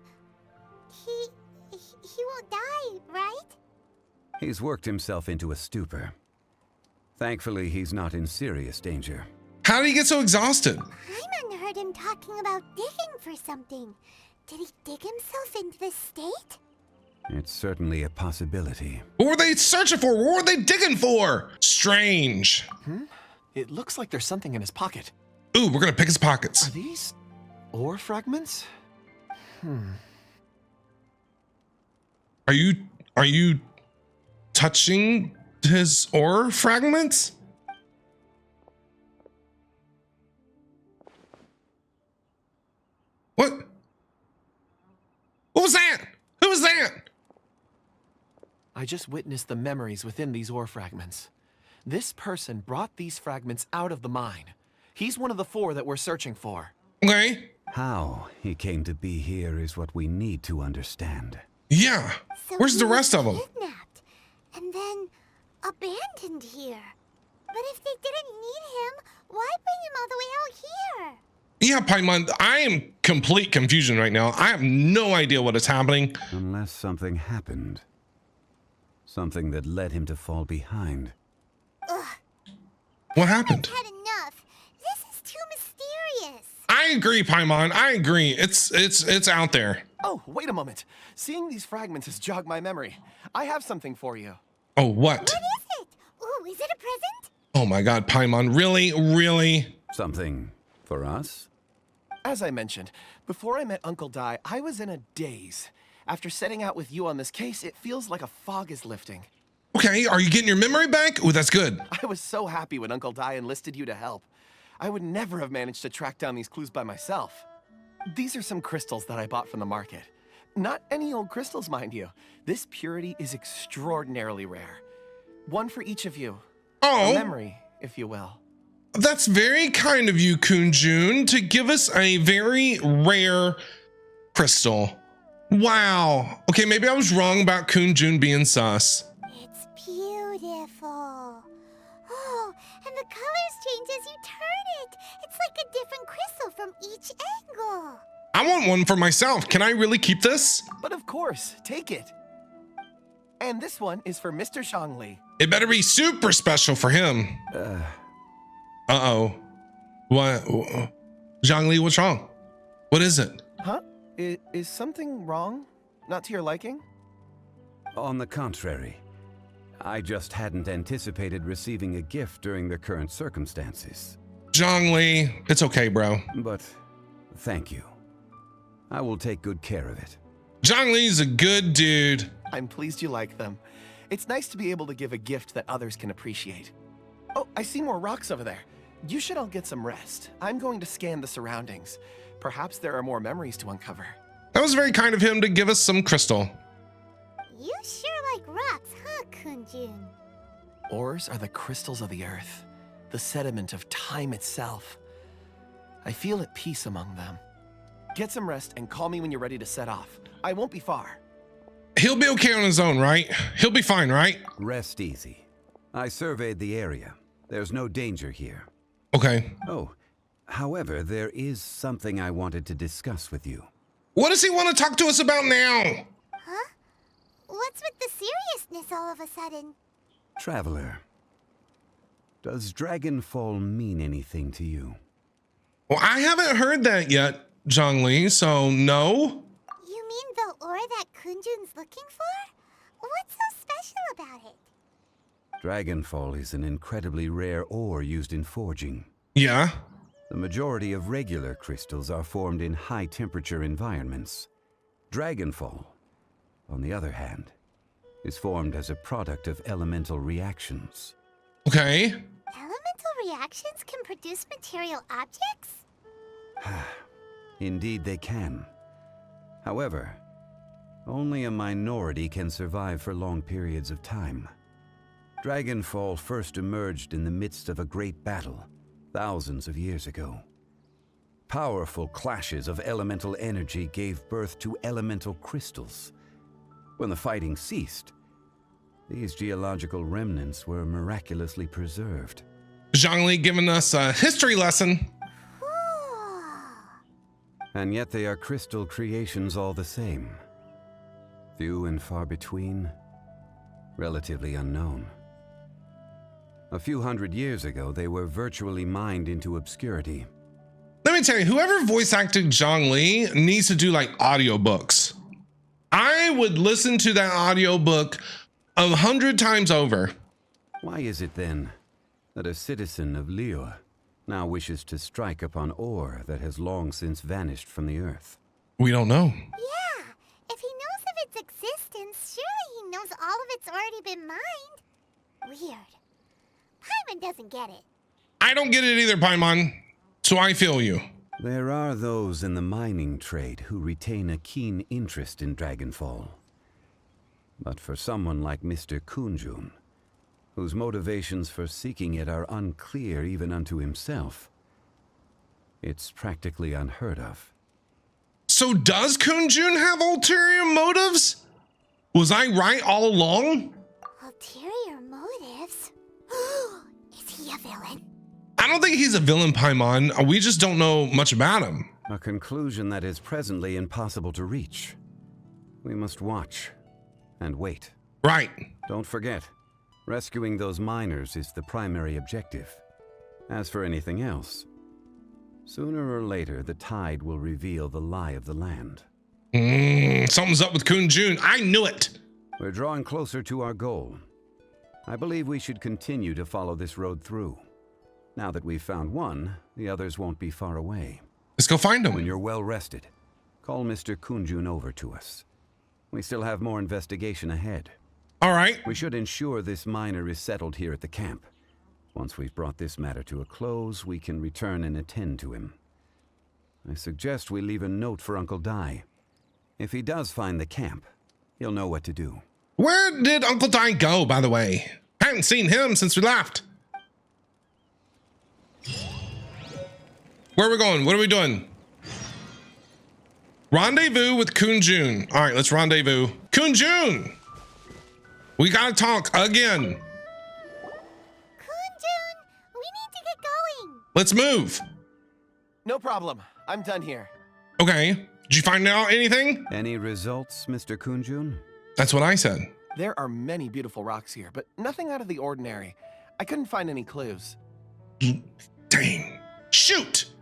He won't die, right? He's worked himself into a stupor. Thankfully, he's not in serious danger. How did he get so exhausted? Paimon heard him talking about digging for something. Did he dig himself into this state? It's certainly a possibility. What were they searching for? What were they digging for? Strange. It looks like there's something in his pocket. Ooh, we're gonna pick his pockets. Are these ore fragments? Are you touching his ore fragments? What? What was that? Who was that? I just witnessed the memories within these ore fragments. This person brought these fragments out of the mine. He's one of the 4 that we're searching for. Okay. How he came to be here is what we need to understand. Yeah. So Where's he the was rest of them? Kidnapped and then abandoned here. But if they didn't need him, why bring him all the way out here? Yeah, Paimon, I am complete confusion right now. I have no idea what is happening. Unless something happened. Something that led him to fall behind. What happened? I've had enough. This is too mysterious. I agree, Paimon. I agree. It's out there. Oh, wait a moment. Seeing these fragments has jogged my memory. I have something for you. Oh, what? What is it? Ooh, is it a present? Oh my God, Paimon, really? Really? Something for us? As I mentioned, before I met Uncle Dai, I was in a daze. After setting out with you on this case, it feels like a fog is lifting. Okay, are you getting your memory back? Oh, that's good. I was so happy when Uncle Dai enlisted you to help. I would never have managed to track down these clues by myself. These are some crystals that I bought from the market. Not any old crystals, mind you. This purity is extraordinarily rare. One for each of you. Oh. A memory, if you will. That's very kind of you, Kunjun, to give us a very rare crystal. Wow. Okay, maybe I was wrong about Kunjun being sus. It's beautiful. Oh, and the colors change as you turn it. It's like a different crystal from each angle. I want one for myself. Can I really keep this? But of course, take it. And this one is for Mr. Zhongli. It better be super special for him. Uh-oh. What? Zhongli, what's wrong? What is it? Huh? Is something wrong? Not to your liking? On the contrary, I just hadn't anticipated receiving a gift during the current circumstances. Zhongli, it's okay, bro. But thank you. I will take good care of it. Zhongli's a good dude. I'm pleased you like them. It's nice to be able to give a gift that others can appreciate. Oh, I see more rocks over there. You should all get some rest. I'm going to scan the surroundings. Perhaps there are more memories to uncover. That was very kind of him to give us some crystal. Ores are the crystals of the earth, the sediment of time itself. I feel at peace among them. Get some rest and call me when you're ready to set off. I won't be far. He'll be okay on his own, right? He'll be fine, right? Rest easy. I surveyed the area. There's no danger here. Okay. Oh, however, there is something I wanted to discuss with you. What does he want to talk to us about now? Huh? What's with the seriousness all of a sudden? Traveler, does Dragonfall mean anything to you? Well, I haven't heard that yet, Zhongli, so no. You mean the ore that Kunjun's looking for? What's so special about it? Dragonfall is an incredibly rare ore used in forging. Yeah. The majority of regular crystals are formed in high-temperature environments. Dragonfall, on the other hand, is formed as a product of elemental reactions. Okay. Elemental reactions can produce material objects? Indeed they can. However, only a minority can survive for long periods of time. Dragonfall first emerged in the midst of a great battle, thousands of years ago. Powerful clashes of elemental energy gave birth to elemental crystals. When the fighting ceased, these geological remnants were miraculously preserved. Zhongli giving us a history lesson. And yet they are crystal creations all the same. Few and far between, relatively unknown. A few hundred years ago, they were virtually mined into obscurity. Let me tell you, whoever voice acted Zhongli needs to do like audiobooks. I would listen to that audiobook 100 times over. Why is it then that a citizen of Liyue now wishes to strike upon ore that has long since vanished from the earth? We don't know. Yeah, if he knows of its existence, surely he knows all of it's already been mined. Weird. Paimon doesn't get it. I don't get it either, Paimon. So I feel you. There are those in the mining trade who retain a keen interest in Dragonfall. But for someone like Mr. Kunjun, whose motivations for seeking it are unclear even unto himself, it's practically unheard of. So does Kunjun have ulterior motives? Was I right all along? Ulterior motives? Is he a villain? I don't think he's a villain, Paimon. We just don't know much about him. A conclusion that is presently impossible to reach. We must watch and wait. Right. Don't forget, rescuing those miners is the primary objective. As for anything else, sooner or later the tide will reveal the lie of the land. Something's up with Kunjun. I knew it. We're drawing closer to our goal. I believe we should continue to follow this road through. Now that we've found one, the others won't be far away. Let's go find him. When you're well rested, call Mr. Kunjun over to us. We still have more investigation ahead. All right. We should ensure this miner is settled here at the camp. Once we've brought this matter to a close, we can return and attend to him. I suggest we leave a note for Uncle Dai. If he does find the camp, he'll know what to do. Where did Uncle Dai go, by the way? I haven't seen him since we left. Where are we going? What are we doing? Rendezvous with Kunjun. All right, let's rendezvous. Kunjun! We gotta talk again. Kunjun, we need to get going. Let's move. No problem. I'm done here. Okay. Did you find out anything? Any results, Mr. Kunjun? That's what I said. There are many beautiful rocks here, but nothing out of the ordinary. I couldn't find any clues. Dang. Shoot!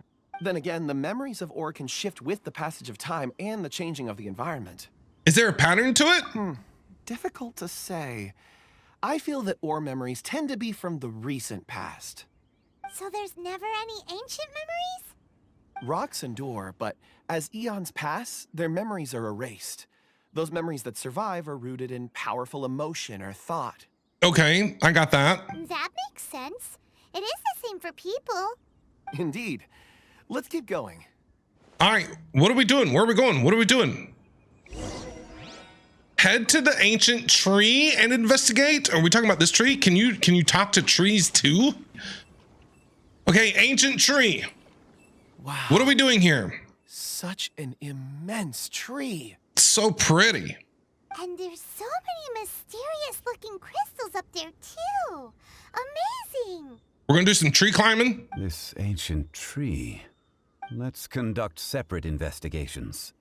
Then again, the memories of ore can shift with the passage of time and the changing of the environment. Is there a pattern to it? Difficult to say. I feel that ore memories tend to be from the recent past. So there's never any ancient memories? Rocks endure, but as eons pass, their memories are erased. Those memories that survive are rooted in powerful emotion or thought. Okay, I got that. That makes sense. It is the same for people. Indeed. Let's keep going. All right, what are we doing? Where are we going? What are we doing? Head to the ancient tree and investigate. Are we talking about this tree? Can you talk to trees too? Okay, ancient tree. Wow. What are we doing here? Such an immense tree. So pretty. And there's so many mysterious looking crystals up there too. Amazing. We're gonna do some tree climbing. This ancient tree. Let's conduct separate investigations.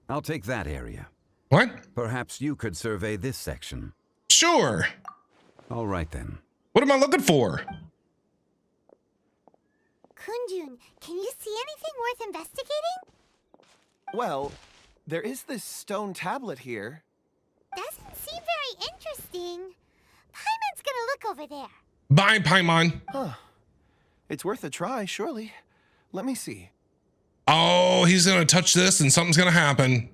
I'll take that area. What? Perhaps you could survey this section. Sure. All right then. What am I looking for? Kunjun, can you see anything worth investigating? Well, there is this stone tablet here. Doesn't seem very interesting. Paimon's gonna look over there. Bye, Paimon. Huh. It's worth a try, surely. Let me see. Oh, he's gonna touch this and something's gonna happen.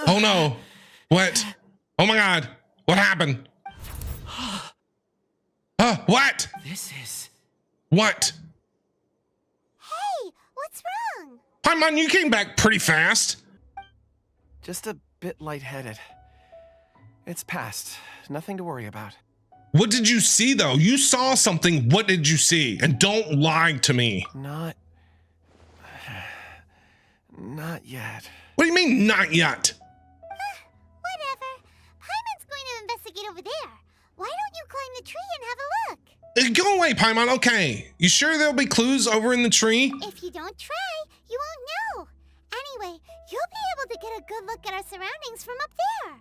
Oh no. What? Oh my god. What happened? What? This is... What? Hey, what's wrong? Paimon, you came back pretty fast. just a bit lightheaded. It's past. Nothing to worry about. What did you see though? You saw something. What did you see? And don't lie to me. Not yet. What do you mean, not yet? Whatever. Paimon's going to investigate over there. Why don't you climb the tree and have a look? Go away, Paimon. Okay. You sure there'll be clues over in the tree? If you don't try, you won't know. Anyway, you'll be able to get a good look at our surroundings from up there.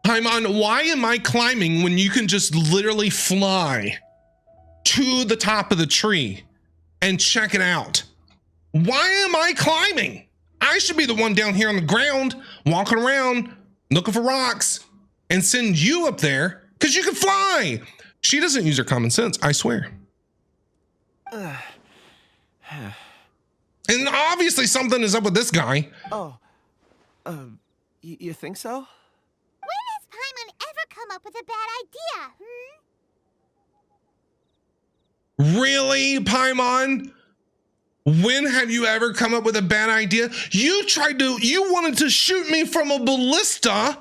Paimon, why am I climbing when you can just literally fly to the top of the tree and check it out? Why am I climbing? I should be the one down here on the ground, walking around, looking for rocks, and send you up there because you can fly. She doesn't use her common sense, I swear. And obviously something is up with this guy. Oh, you think so? When has Paimon ever come up with a bad idea, Really, Paimon? When have you ever come up with a bad idea? You wanted to shoot me from a ballista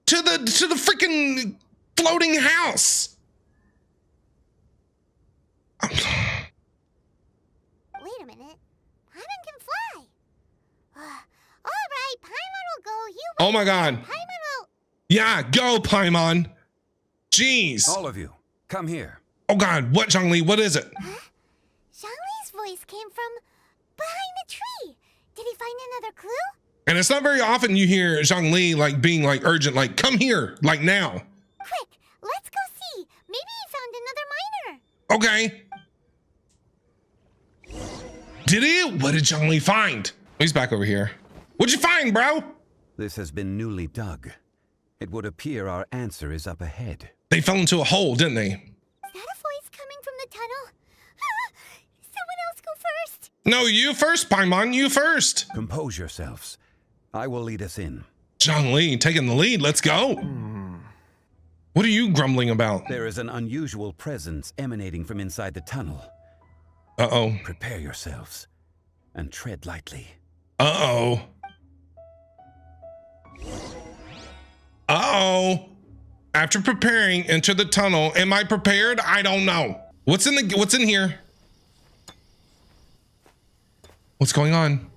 to the freaking floating house. Wait a minute. Paimon can fly. All right, Paimon will go. You wait. Oh my God. Paimon will... Yeah, go, Paimon. Jeez. All of you, come here. Oh God, what, Zhongli? What is it? Huh? Zhongli's voice came from behind the tree. Did he find another clue? And it's not very often you hear Zhongli like being like urgent, like come here, like now. Quick, let's go see. Maybe he found another miner. Okay. Did he? What did Zhongli find? He's back over here. What'd you find, bro? This has been newly dug. It would appear our answer is up ahead. They fell into a hole, didn't they? Is that a voice coming from the tunnel? Someone else go first. No, you first, Paimon, you first. Compose yourselves. I will lead us in. Zhongli taking the lead. Let's go. What are you grumbling about? There is an unusual presence emanating from inside the tunnel. Uh-oh. Prepare yourselves and tread lightly. Uh-oh. Uh-oh. After preparing, enter the tunnel. Am I prepared? I don't know. What's in here? What's going on?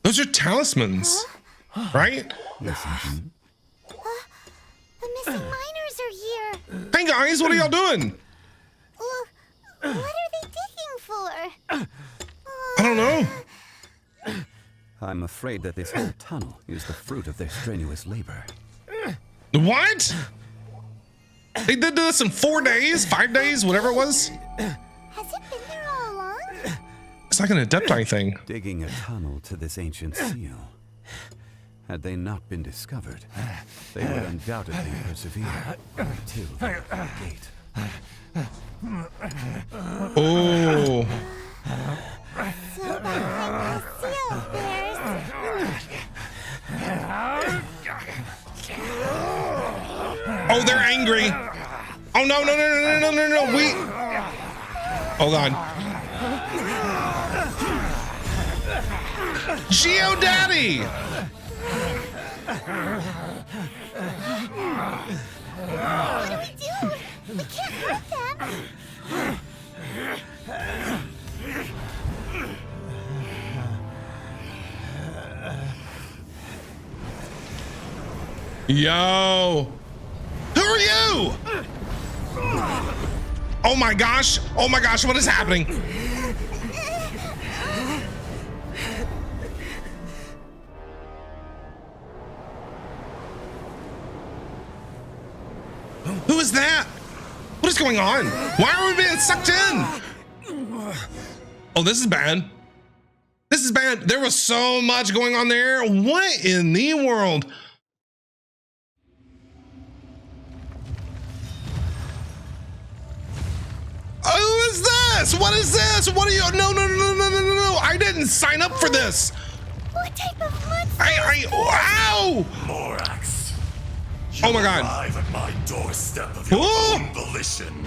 Those are talismans, right? Listen. The missing miners are here. Hey guys, what are y'all doing? What are they digging for? I don't know. I'm afraid that this whole tunnel is the fruit of their strenuous labor. What? They did this in 4 days, 5 days, whatever it was. Has it been there all along? It's like an Adepti thing. Digging a tunnel to this ancient seal. Had they not been discovered, they would undoubtedly persevere until the gate. Oh. So behind the seal, Oh, they're angry. Oh no. We. Oh God. Geo Daddy. What do we do? We can't hurt them. Yo, who are you? Oh my gosh, what is happening? Who is that? What is going on? Why are we being sucked in? Oh, this is bad. This is bad. There was so much going on there. What in the world? Who is this? What is this? What are you? No. I didn't sign up for this. What type of monster? Ow! Morax. Oh my God. Arrive at my doorstep of your own volition.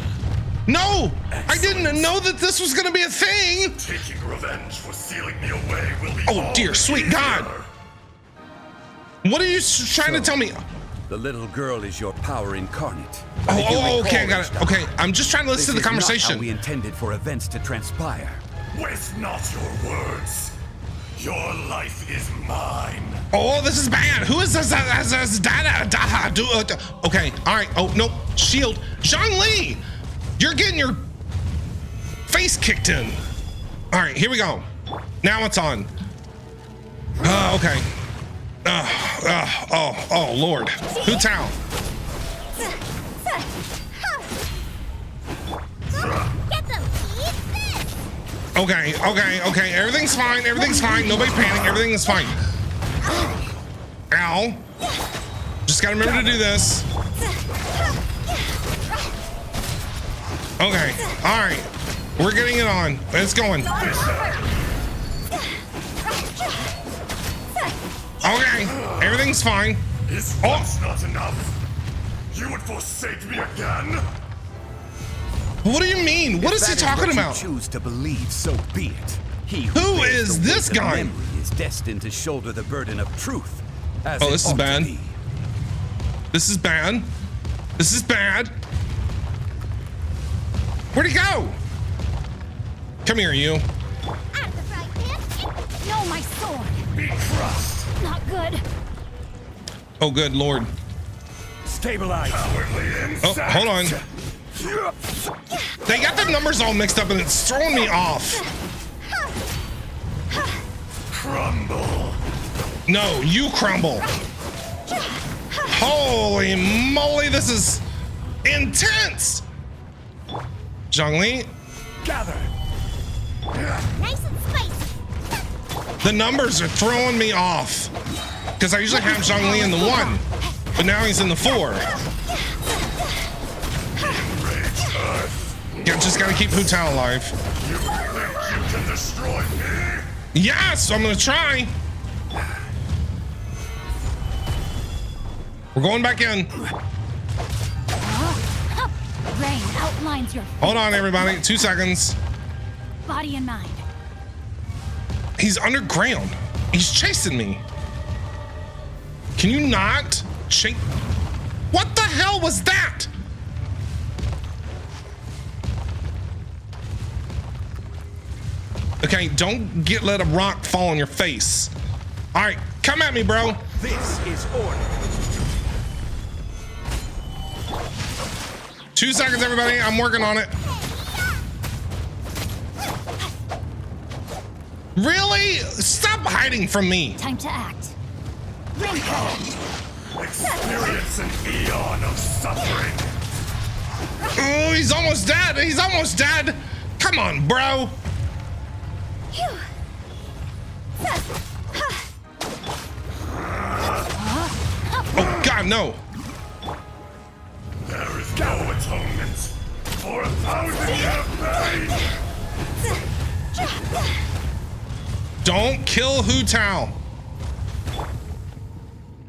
No! Excellent. I didn't know that this was gonna be a thing! Taking revenge for sealing me away will be Oh dear, sweet God! What are you trying to tell me? The little girl is your power incarnate. Oh, okay, I got it. Okay, I'm just trying to listen to the conversation. Not how we intended for events to transpire. Waste not your words. Your life is mine. Oh, this is bad. Who is this? Okay, all right. Oh, no. Shield. Zhongli! You're getting your face kicked in. All right, here we go. Now it's on. Okay. Oh, Lord. Hu Tao. Get them, Okay. Everything's fine. Nobody panic. Everything is fine. Ow. Just gotta remember to do this. Okay. All right. We're getting it on. It's going. Okay. Everything's fine. Is once not enough? You would forsake me again? What do you mean? What is he talking about? If you choose to believe, so be it. He who is this guy? Memory is destined to shoulder the burden of truth. Oh, this is bad. This is bad. This is bad. Where'd he go? Come here, you. No, my sword. Be crushed. Not good. Oh, good Lord. Stabilize. Oh, hold on. They got the numbers all mixed up and it's throwing me off. Crumble. No, you crumble. Holy moly, this is intense. Zhongli. Gather. Nice and spicy. The numbers are throwing me off. Because I usually have Zhongli in the 1, but now he's in the 4. Yeah, just gotta keep Hu Tao alive. You think you can destroy me? Yes, I'm gonna try. We're going back in. Rain outlines your Hold on, everybody. 2 seconds. body and mind. He's underground. He's chasing me. Can you not chase? What the hell was that? Okay, don't let a rock fall on your face. All right, come at me, bro. This is order. 2 seconds, everybody. I'm working on it. Really? Stop hiding from me. Time to act. Experience an eon of suffering. Oh, he's almost dead. He's almost dead. Come on, bro. Oh, God, no. There is no atonement for 1,000 years of pain. Don't kill Hu Tao.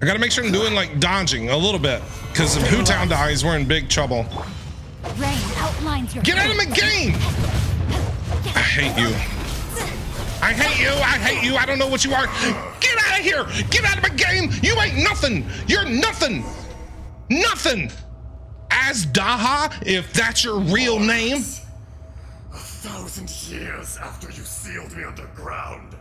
I gotta make sure I'm doing like dodging a little bit, because if Hu Tao dies, we're in big trouble. Rain outlines your Get out of my game! I hate you. I hate you. I hate you. I don't know what you are. Get out of here. Get out of my game. You ain't nothing. You're nothing. Nothing. Azdaha, if that's your real name. 1,000 years after you sealed me underground,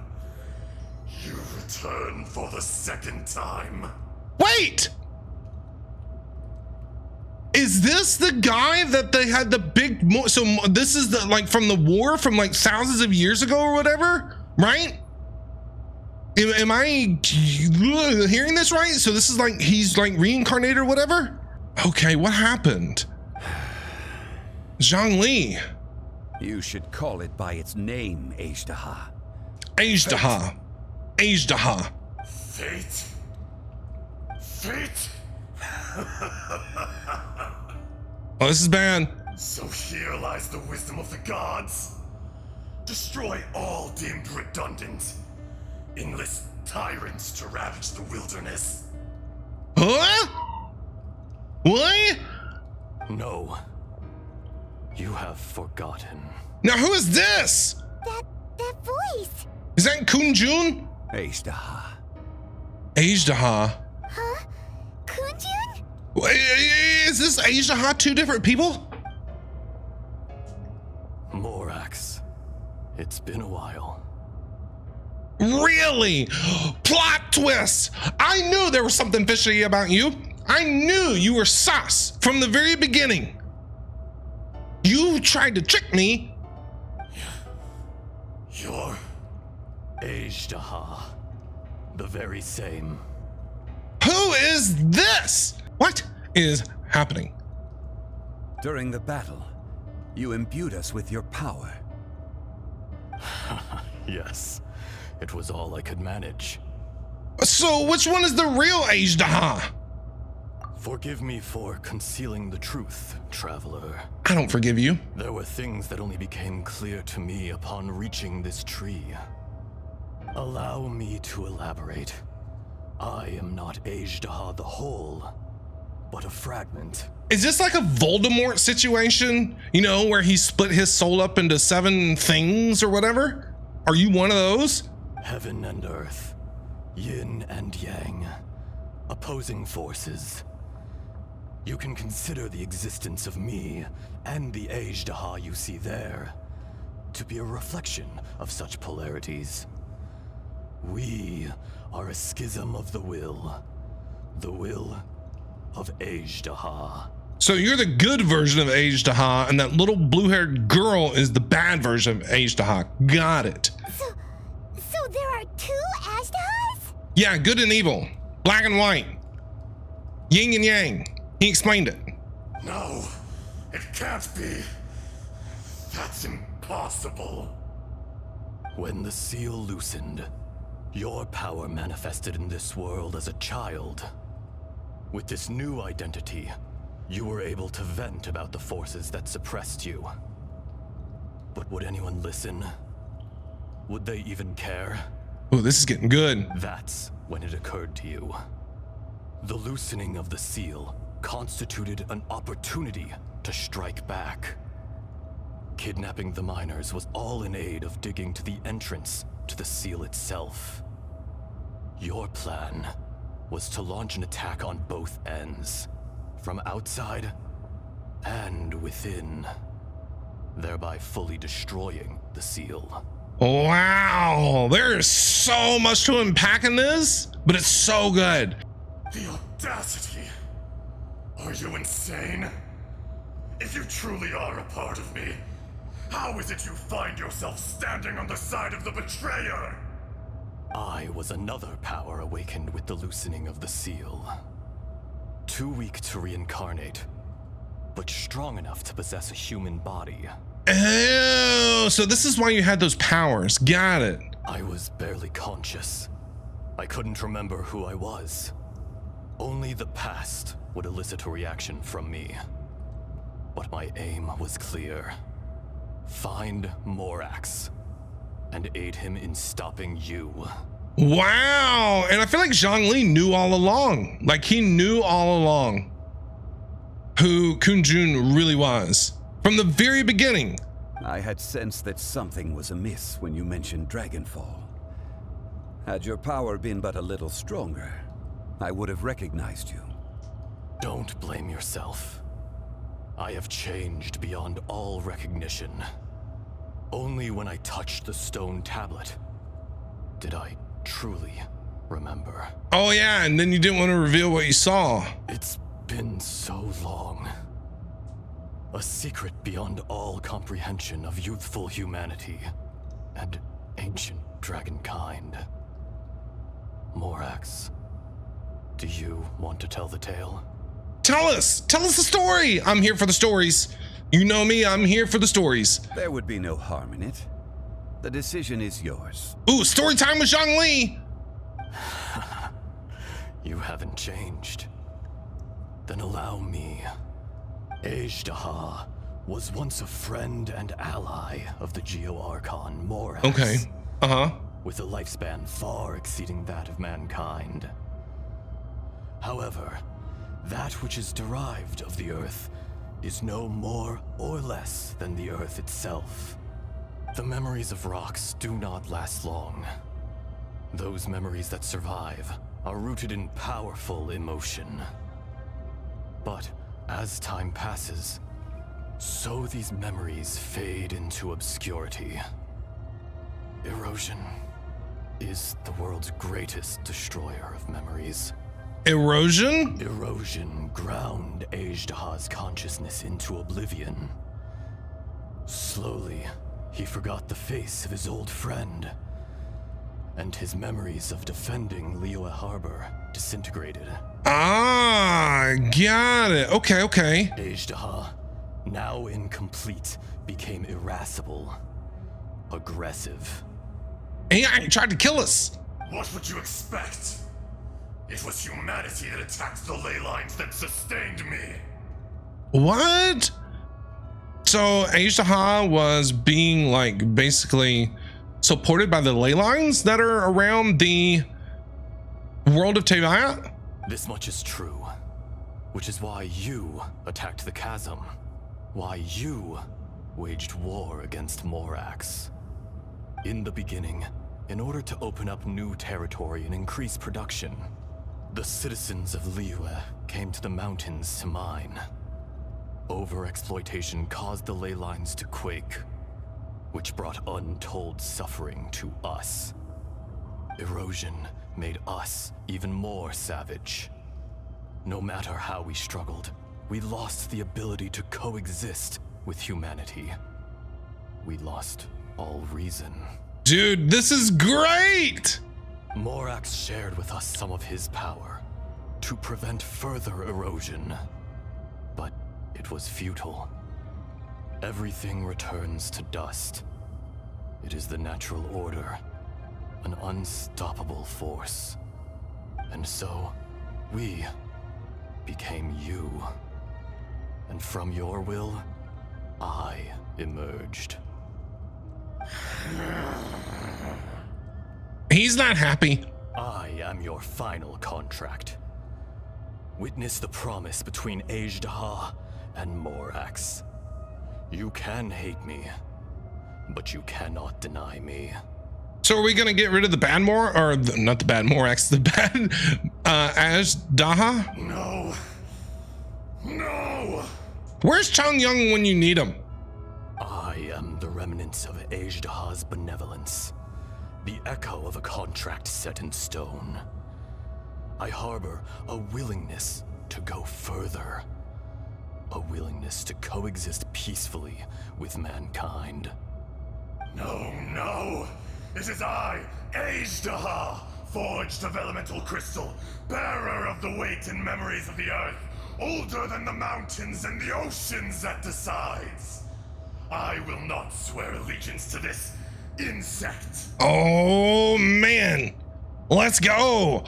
you return for the second time. Wait! Is this the guy that they had the big so this is the like from the war from like thousands of years ago or whatever, right? Am I hearing this right? So this is like he's like reincarnated or whatever? Okay, what happened? Zhongli. You should call it by its name, Azdaha. Azdaha. Azdaha. Fate? Fate? Oh, this is bad. So here lies the wisdom of the gods. Destroy all deemed redundant. Enlist tyrants to ravage the wilderness. Huh? What? No. You have forgotten. Now who is this? That voice. Is that Kunjun? Azdaha. Azdaha. Huh? Kunjun? Is this Azdaha two different people? Morax. It's been a while. Really? Plot twist! I knew there was something fishy about you. I knew you were sus from the very beginning. You tried to trick me. You're Azdaha. The very same. Who is this? What is happening? During the battle, you imbued us with your power. Yes, it was all I could manage. So which one is the real Azdaha? Forgive me for concealing the truth, traveler. I don't forgive you. There were things that only became clear to me upon reaching this tree. Allow me to elaborate. I am not Azdaha the whole, but a fragment. Is this like a Voldemort situation? You know, where he split his soul up into 7 things or whatever? Are you one of those? Heaven and earth, yin and yang, opposing forces. You can consider the existence of me and the Azdaha you see there to be a reflection of such polarities. We are a schism of the will of Azdaha. So you're the good version of Azdaha, and that little blue-haired girl is the bad version of Azdaha. Got it. So there are 2 Azdahas? Yeah, good and evil. Black and white. Yin and yang. He explained it. No, it can't be. That's impossible. When the seal loosened, your power manifested in this world as a child. With this new identity, you were able to vent about the forces that suppressed you. But would anyone listen? Would they even care? Oh, this is getting good. That's when it occurred to you. The loosening of the seal constituted an opportunity to strike back. Kidnapping the miners was all in aid of digging to the entrance to the seal itself. Your plan was to launch an attack on both ends, from outside and within, thereby fully destroying the seal. Wow, there's so much to unpack in this, but it's so good. The audacity! Are you insane? If you truly are a part of me, how is it you find yourself standing on the side of the betrayer? I was another power awakened with the loosening of the seal. Too weak to reincarnate, but strong enough to possess a human body. Oh, so this is why you had those powers. Got it. I was barely conscious. I couldn't remember who I was. Only the past would elicit a reaction from me. But my aim was clear. Find Morax and aid him in stopping you. Wow, and I feel like Zhongli knew all along. Like he knew all along who Kunjun really was. From the very beginning. I had sensed that something was amiss when you mentioned Dragonfall. Had your power been but a little stronger, I would have recognized you. Don't blame yourself. I have changed beyond all recognition. Only when I touched the stone tablet did I truly remember. Oh yeah, and then you didn't want to reveal what you saw. It's been so long. A secret beyond all comprehension of youthful humanity and ancient dragonkind. Morax, do you want to tell the tale? Tell us the story. I'm here for the stories. You know me, I'm here for the stories. There would be no harm in it. The decision is yours. Ooh, story time with Zhongli. You haven't changed. Then allow me. Ajdaha was once a friend and ally of the Geo-Archon Morax. Okay. With a lifespan far exceeding that of mankind. However, that which is derived of the Earth is no more or less than the Earth itself. The memories of rocks do not last long. Those memories that survive are rooted in powerful emotion. But as time passes, so these memories fade into obscurity. Erosion is the world's greatest destroyer of memories. Erosion? Erosion ground Ajdaha's consciousness into oblivion. Slowly, he forgot the face of his old friend, and his memories of defending Liyue Harbor disintegrated. Ah, got it. Okay. Ajdaha, now incomplete, became irascible, aggressive. AI tried to kill us. What would you expect? It was humanity that attacked the ley lines that sustained me. What? So Ajdaha was being like basically supported by the ley lines that are around the world of Teyvat? This much is true, which is why you attacked the chasm, why you waged war against Morax. In the beginning, in order to open up new territory and increase production, the citizens of Liyue came to the mountains to mine. Overexploitation caused the ley lines to quake, which brought untold suffering to us. Erosion made us even more savage. No matter how we struggled, we lost the ability to coexist with humanity. We lost all reason. Dude, this is great! Morax shared with us some of his power to prevent further erosion, but it was futile. Everything returns to dust. It is the natural order, an unstoppable force. And so, we became you. And from your will, I emerged. He's not happy. I am your final contract. Witness the promise between Ajdaha and Morax. You can hate me, but you cannot deny me. So are we gonna get rid of the bad not the bad Morax, the bad Ajdaha? No! Where's Changyang when you need him? I am the remnants of Ajdaha's benevolence, the echo of a contract set in stone. I harbor a willingness to go further, a willingness to coexist peacefully with mankind. No! It is I, Ajdaha, forged of elemental crystal, bearer of the weight and memories of the earth, older than the mountains and the oceans that decides. I will not swear allegiance to this insect. Oh man, let's go.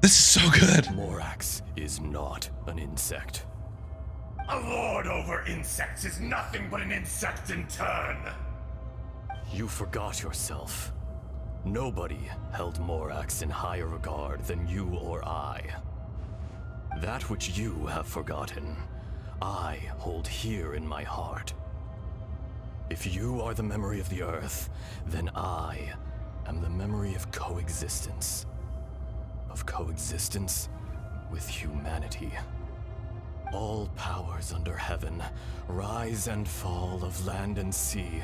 This is so good. Morax is not an insect. A lord over insects is nothing but an insect in turn. You forgot yourself. Nobody held Morax in higher regard than you or I. That which you have forgotten, I hold here in my heart. If you are the memory of the Earth, then I am the memory of coexistence. Of coexistence with humanity. All powers under heaven, rise and fall of land and sea.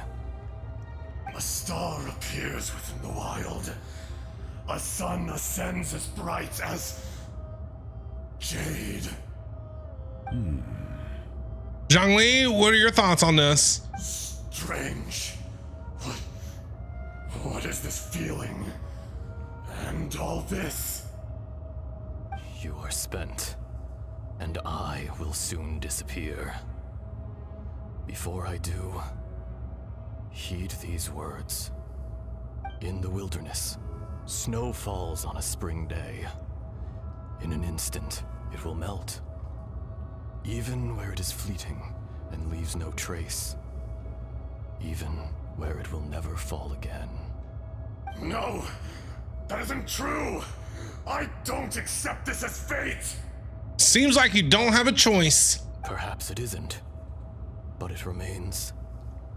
A star appears within the wild. A sun ascends as bright as jade. Zhongli, what are your thoughts on this? Strange. What is this feeling? And all this? You are spent, and I will soon disappear. Before I do, heed these words. In the wilderness, snow falls on a spring day. In an instant, it will melt. Even where it is fleeting and leaves no trace. Even where it will never fall again. No! That isn't true! I don't accept this as fate! Seems like you don't have a choice. Perhaps it isn't, but it remains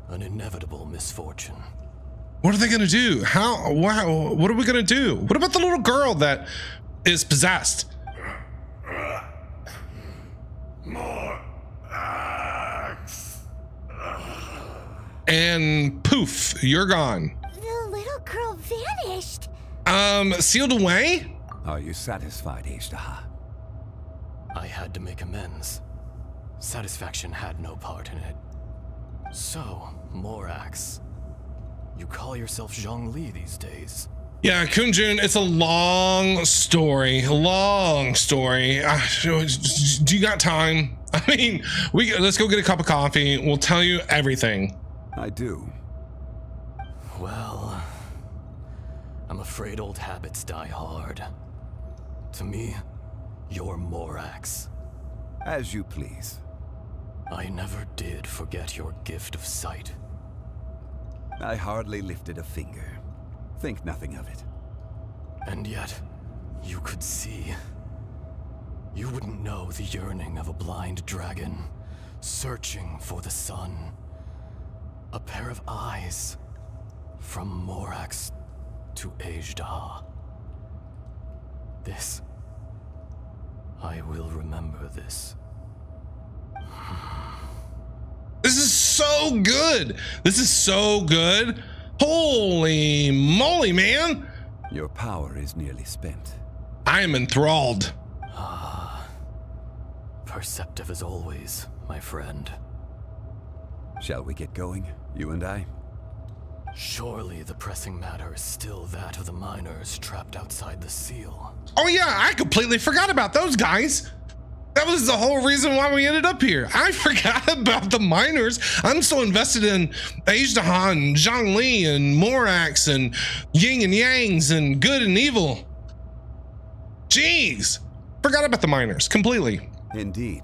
an inevitable misfortune. What are they gonna do? What are we gonna do? What about the little girl that is possessed? More axe. And poof, you're gone. The little girl vanished. Sealed away? Are you satisfied, Ishtaha? I had to make amends. Satisfaction had no part in it. So, Morax, you call yourself Zhongli these days. Yeah, Kunjun, it's a long story. Long story. Do you got time? I mean, let's go get a cup of coffee. We'll tell you everything. I do. Well, I'm afraid old habits die hard. To me, you're Morax. As you please. I never did forget your gift of sight. I hardly lifted a finger. Think nothing of it. And yet, you could see. You wouldn't know the yearning of a blind dragon, searching for the sun. A pair of eyes, from Morax to Ejdah. This, I will remember this. This is so good. This is so good. Holy moly, man. Your power is nearly spent. I am enthralled. Perceptive as always, my friend. Shall we get going, you and I? Surely the pressing matter is still that of the miners trapped outside the seal. Oh yeah, I completely forgot about those guys. That was the whole reason why we ended up here. I forgot about the miners. I'm so invested in Ejdah and Zhongli and Morax and Yin and Yangs and good and evil. Jeez, forgot about the miners completely. Indeed.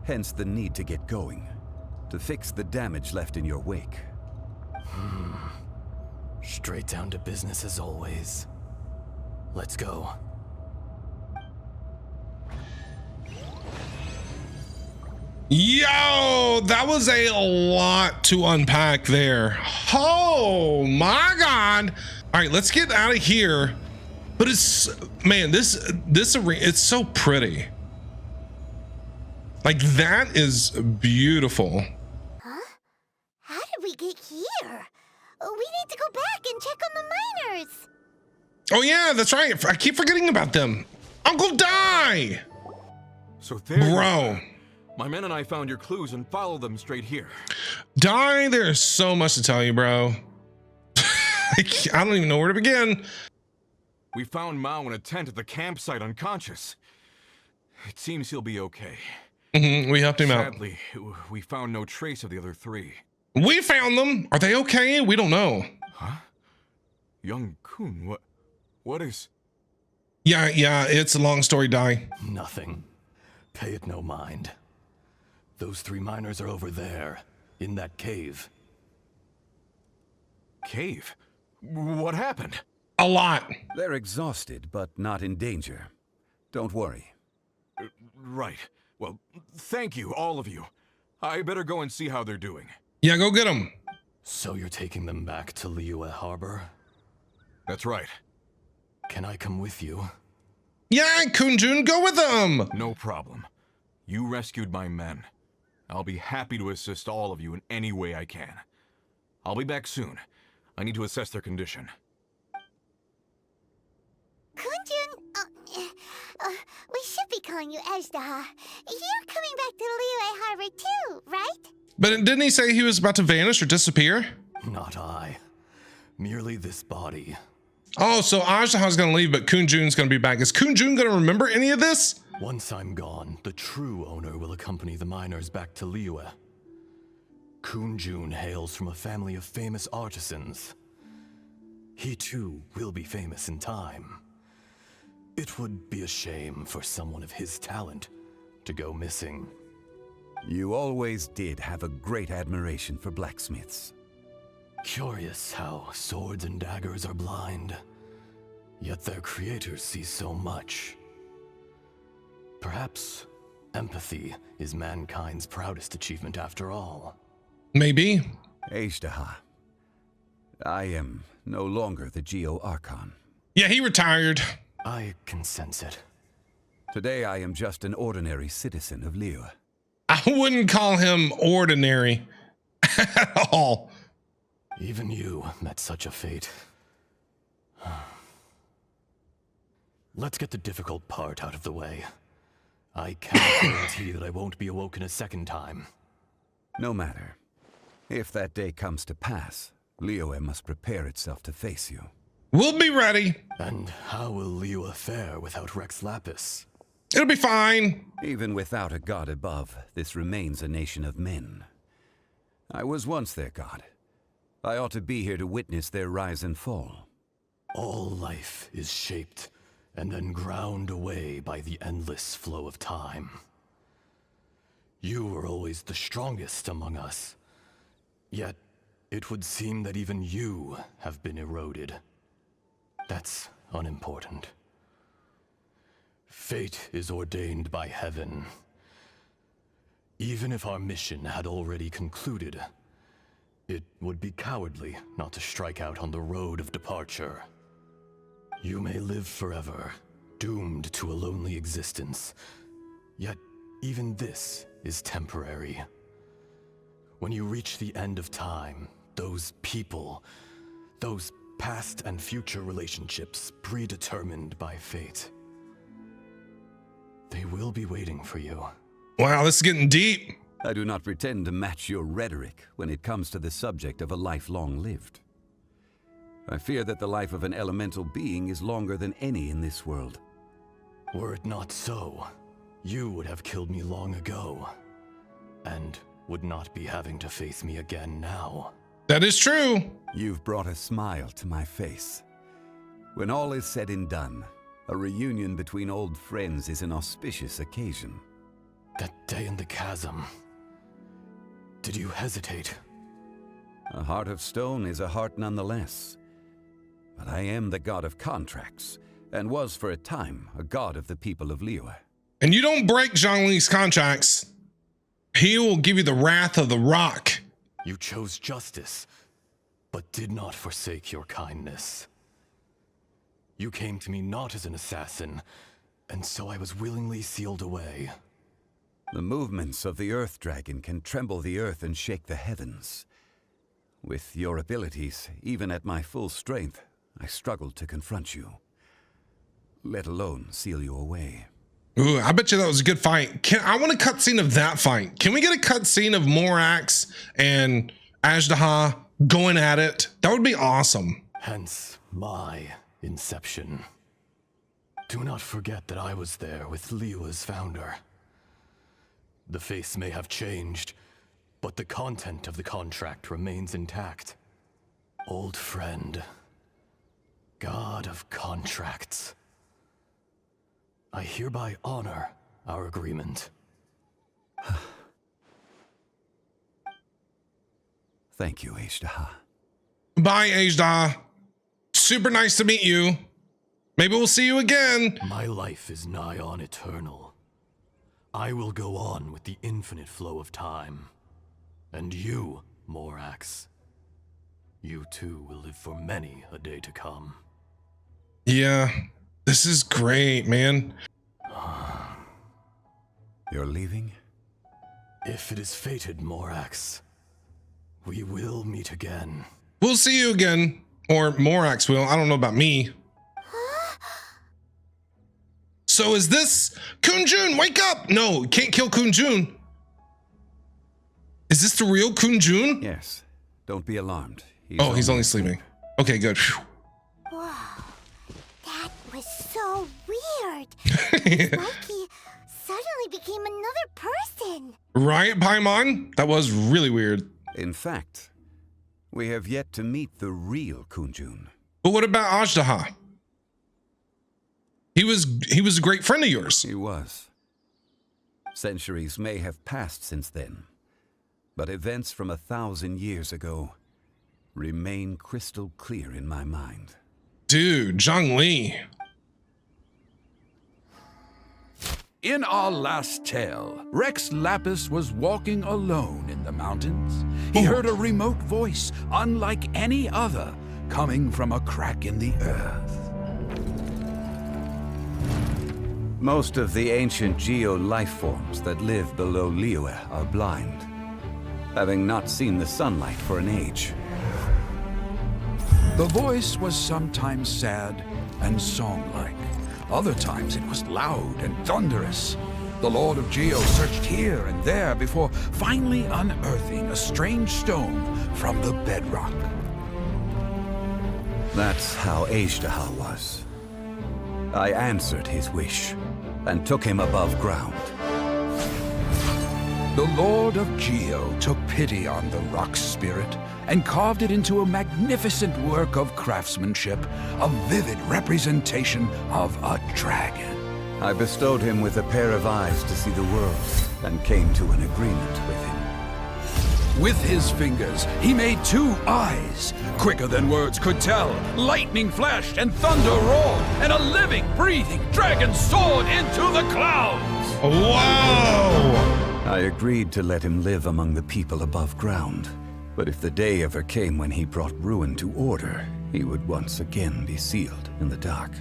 Hence the need to get going. To fix the damage left in your wake. Straight down to business as always. Let's go. Yo, that was a lot to unpack there. Oh my God. All right, let's get out of here. But it's, man, this arena, it's so pretty. Like that is beautiful. Huh? How did we get here? We need to go back and check on the miners. Oh yeah, that's right. I keep forgetting about them. Uncle Dai. So there you Bro. are. My men and I found your clues and followed them straight here. Dai, there's so much to tell you, bro. I don't even know where to begin. We found Mao in a tent at the campsite unconscious. It seems he'll be okay. We helped him out. Sadly, we found no trace of the other three. We found them. Are they okay? We don't know. Huh? Young Kun, what is... Yeah, it's a long story, Dai. Nothing. Pay it no mind. Those three miners are over there, in that cave. Cave? What happened? A lot. They're exhausted, but not in danger. Don't worry. Right. Well, thank you, all of you. I better go and see how they're doing. Yeah, go get them. So you're taking them back to Liyue Harbor? That's right. Can I come with you? Yeah, Kunjun, go with them! No problem. You rescued my men. I'll be happy to assist all of you in any way I can. I'll be back soon. I need to assess their condition. Kunjun, we should be calling you Ezdaha. You're coming back to Liyue Harbor too, right? But didn't he say he was about to vanish or disappear? Not I. Merely this body. Oh, so Azdaha's gonna leave, but Kunjun's gonna be back. Is Kunjun gonna remember any of this? Once I'm gone, the true owner will accompany the miners back to Liyue. Kunjun hails from a family of famous artisans. He too will be famous in time. It would be a shame for someone of his talent to go missing. You always did have a great admiration for blacksmiths. Curious how swords and daggers are blind, yet their creators see so much. Perhaps empathy is mankind's proudest achievement after all. Maybe. Ezdaha, I am no longer the Geo-Archon. Yeah, he retired. I can sense it. Today I am just an ordinary citizen of Liyue. I wouldn't call him ordinary at all. Even you met such a fate. Let's get the difficult part out of the way. I can't guarantee that I won't be awoken a second time. No matter. If that day comes to pass, Liyue must prepare itself to face you. We'll be ready. And how will Liyue fare without Rex Lapis? It'll be fine. Even without a god above, this remains a nation of men. I was once their god. I ought to be here to witness their rise and fall. All life is shaped and then ground away by the endless flow of time. You were always the strongest among us. Yet, it would seem that even you have been eroded. That's unimportant. Fate is ordained by heaven. Even if our mission had already concluded, it would be cowardly not to strike out on the road of departure. You may live forever, doomed to a lonely existence. Yet, even this is temporary. When you reach the end of time, those people, those past and future relationships predetermined by fate, they will be waiting for you. Wow, this is getting deep. I do not pretend to match your rhetoric when it comes to the subject of a life long lived. I fear that the life of an elemental being is longer than any in this world. Were it not so, you would have killed me long ago, and would not be having to face me again now. That is true. You've brought a smile to my face. When all is said and done, a reunion between old friends is an auspicious occasion. That day in the chasm, did you hesitate? A heart of stone is a heart nonetheless. But I am the god of contracts, and was for a time a god of the people of Liyue. And you don't break Zhongli's contracts. He will give you the wrath of the rock. You chose justice, but did not forsake your kindness. You came to me not as an assassin, and so I was willingly sealed away. The movements of the Earth Dragon can tremble the earth and shake the heavens. With your abilities, even at my full strength, I struggled to confront you, let alone seal you away. Ooh, I bet you that was a good fight. I want a cutscene of that fight. Can we get a cutscene of Morax and Azdaha going at it? That would be awesome. Hence my inception. Do not forget that I was there with Liyue's founder. The face may have changed, but the content of the contract remains intact. Old friend, god of contracts, I hereby honor our agreement. Thank you, Ezdaha. Bye, Azdaha. Super nice to meet you. Maybe we'll see you again. My life is nigh on eternal. I will go on with the infinite flow of time. And you, Morax, You too will live for many a day to come. Yeah, this is great, man. You're leaving? If it is fated, Morax, we will meet again. We'll see you again. Or Morax will. I don't know about me. So is this Kunjun? Wake up! No, can't kill Kunjun. Is this the real Kunjun? Yes. Don't be alarmed. He's only sleeping. Okay, good. Whoa, that was so weird. It's like he suddenly became another person. Right, Paimon? That was really weird. In fact, we have yet to meet the real Kunjun. But what about Ajdaha? He was a great friend of yours. He was. Centuries may have passed since then, but events from 1,000 years ago remain crystal clear in my mind. Dude, Zhongli. In our last tale, Rex Lapis was walking alone in the mountains. He heard a remote voice, unlike any other, coming from a crack in the earth. Most of the ancient geo life forms that live below Liyue are blind, having not seen the sunlight for an age. The voice was sometimes sad and song-like. Other times it was loud and thunderous. The Lord of Geo searched here and there before finally unearthing a strange stone from the bedrock. That's how Ajdaha was. I answered his wish and took him above ground. The Lord of Geo took pity on the rock spirit and carved it into a magnificent work of craftsmanship, a vivid representation of a dragon. I bestowed him with a pair of eyes to see the world and came to an agreement with him. With his fingers, he made 2 eyes. Quicker than words could tell, lightning flashed and thunder roared, and a living, breathing dragon soared into the clouds. Whoa! I agreed to let him live among the people above ground. But if the day ever came when he brought ruin to order, he would once again be sealed in the dark.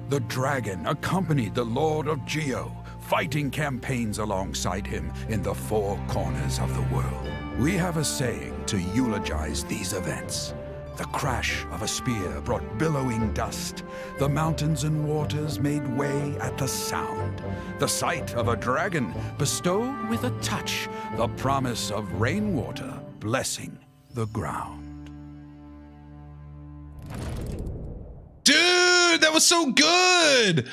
The dragon accompanied the Lord of Geo, fighting campaigns alongside him in the 4 corners of the world. We have a saying to eulogize these events. The crash of a spear brought billowing dust. The mountains and waters made way at the sound. The sight of a dragon bestowed with a touch the promise of rainwater blessing the ground. Dude, that was so good.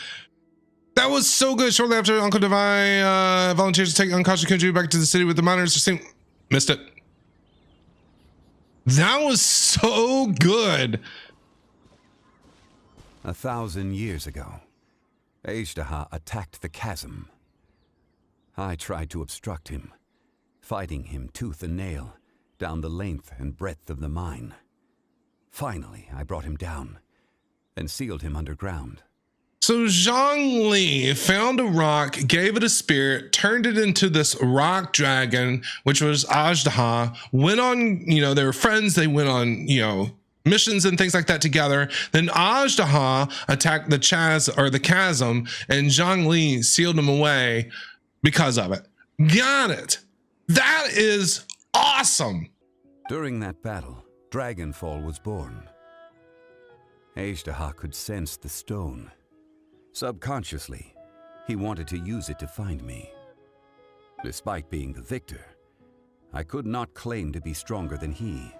That was so good. Shortly after, Uncle Devi volunteers to take unconscious Kunju back to the city with the miners. Missed it. That was so good. 1,000 years ago, Ajdaha attacked the chasm. I tried to obstruct him, fighting him tooth and nail down the length and breadth of the mine. Finally, I brought him down and sealed him underground. So Zhongli found a rock, gave it a spirit, turned it into this rock dragon, which was Ajdaha, went on, they were friends. They went on, missions and things like that together. Then Ajdaha attacked the chasm, and Zhongli sealed him away because of it. Got it. That is awesome. During that battle, Dragonfall was born. Ajdaha could sense the stone. Subconsciously, he wanted to use it to find me. Despite being the victor, I could not claim to be stronger than he.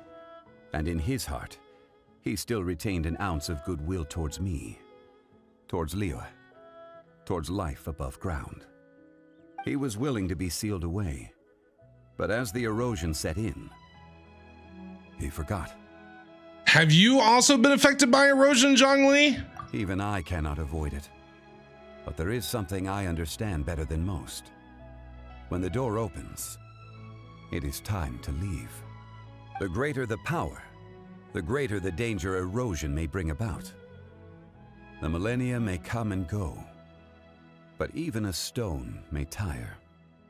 And in his heart, he still retained an ounce of goodwill towards me, towards Liyue, towards life above ground. He was willing to be sealed away, but as the erosion set in, he forgot. Have you also been affected by erosion, Zhongli? Even I cannot avoid it. But there is something I understand better than most. When the door opens, it is time to leave. The greater the power, the greater the danger erosion may bring about. The millennia may come and go, but even a stone may tire.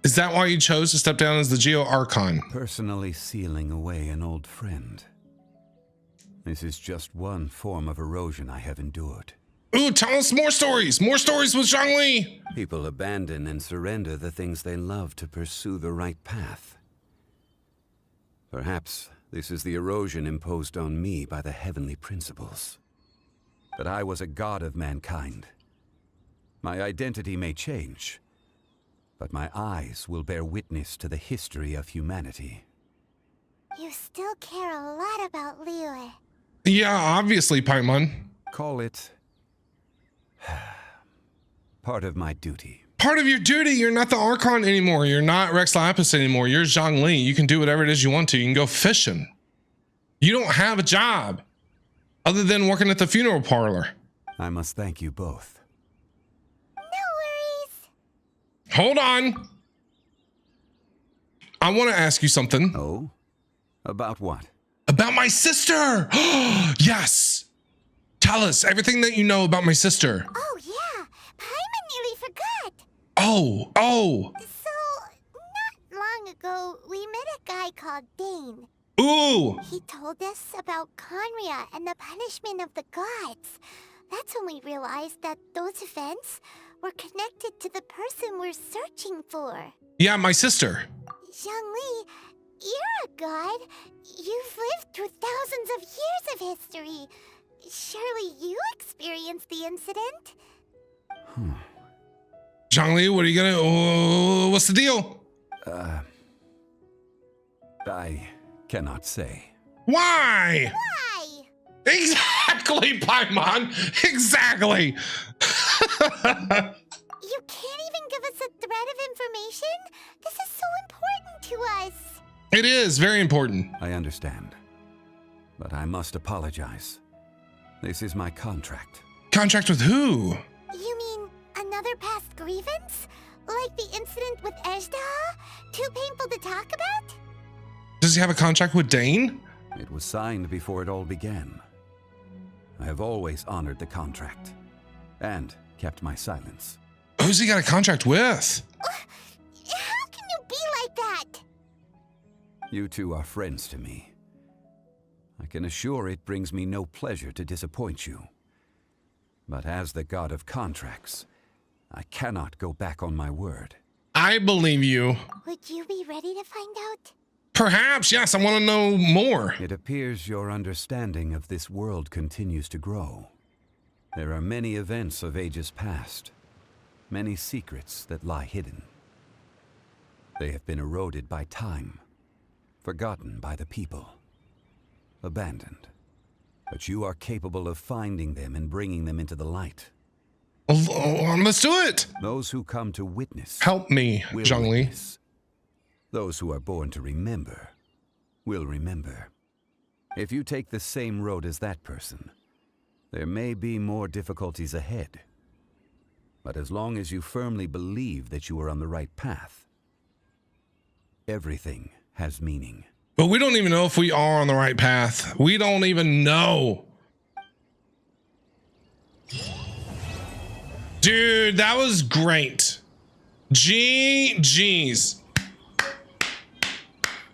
Is that why you chose to step down as the Geo Archon? Personally sealing away an old friend. This is just one form of erosion I have endured. Ooh, tell us more stories. More stories with Zhongli. People abandon and surrender the things they love to pursue the right path. Perhaps this is the erosion imposed on me by the heavenly principles. But I was a god of mankind. My identity may change, but my eyes will bear witness to the history of humanity. You still care a lot about Liyue. Yeah, obviously, Paimon. Call it part of my duty. Part of your duty. You're not the Archon anymore. You're not Rex Lapis anymore. You're Zhongli. You can do whatever it is you want to. You can go fishing. You don't have a job other than working at the funeral parlor. I must thank you both. No worries. Hold on. I want to ask you something. Oh? About what? About my sister. Yes. Tell us everything that you know about my sister. Oh, yeah. Paimon nearly forgot. Oh. So, not long ago, we met a guy called Dane. Ooh. He told us about Conria and the punishment of the gods. That's when we realized that those events were connected to the person we're searching for. Yeah, my sister. Zhongli, you're a god. You've lived through thousands of years of history. Surely you experienced the incident? Zhongli, what are you gonna... what's the deal? I cannot say. Why? Why? Exactly, Paimon. Exactly. You can't even give us a thread of information? This is so important to us. It is very important. I understand. But I must apologize. This is my contract. Contract with who? You mean another past grievance? Like the incident with Ejdaha? Too painful to talk about? Does he have a contract with Dane? It was signed before it all began. I have always honored the contract. And kept my silence. Who's he got a contract with? How can you be like that? You two are friends to me. I can assure it brings me no pleasure to disappoint you. But as the god of contracts, I cannot go back on my word. I believe you. Would you be ready to find out? Perhaps, yes, I want to know more. It appears your understanding of this world continues to grow. There are many events of ages past, many secrets that lie hidden. They have been eroded by time, forgotten by the people, abandoned. But you are capable of finding them and bringing them into the light. Let's do it. Those who come to witness. Help me, Zhongli. Those who are born to remember will remember. If you take the same road as that person, there may be more difficulties ahead. But as long as you firmly believe that you are on the right path, everything has meaning. But we don't even know if we are on the right path. We don't even know. Dude, that was great. GG's.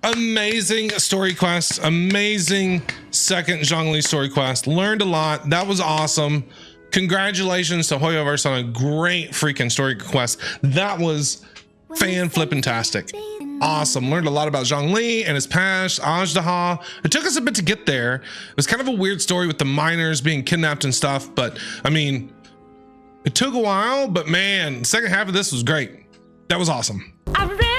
Amazing story quest. Amazing second Zhongli story quest. Learned a lot. That was awesome. Congratulations to Hoyoverse on a great freaking story quest. That was fan-flippin-tastic. Awesome. Learned a lot about Zhongli and his past, Ejdaha. It took us a bit to get there. It was kind of a weird story with the miners being kidnapped and stuff, but I mean, it took a while, but man, the second half of this was great. That was awesome. I'm ready.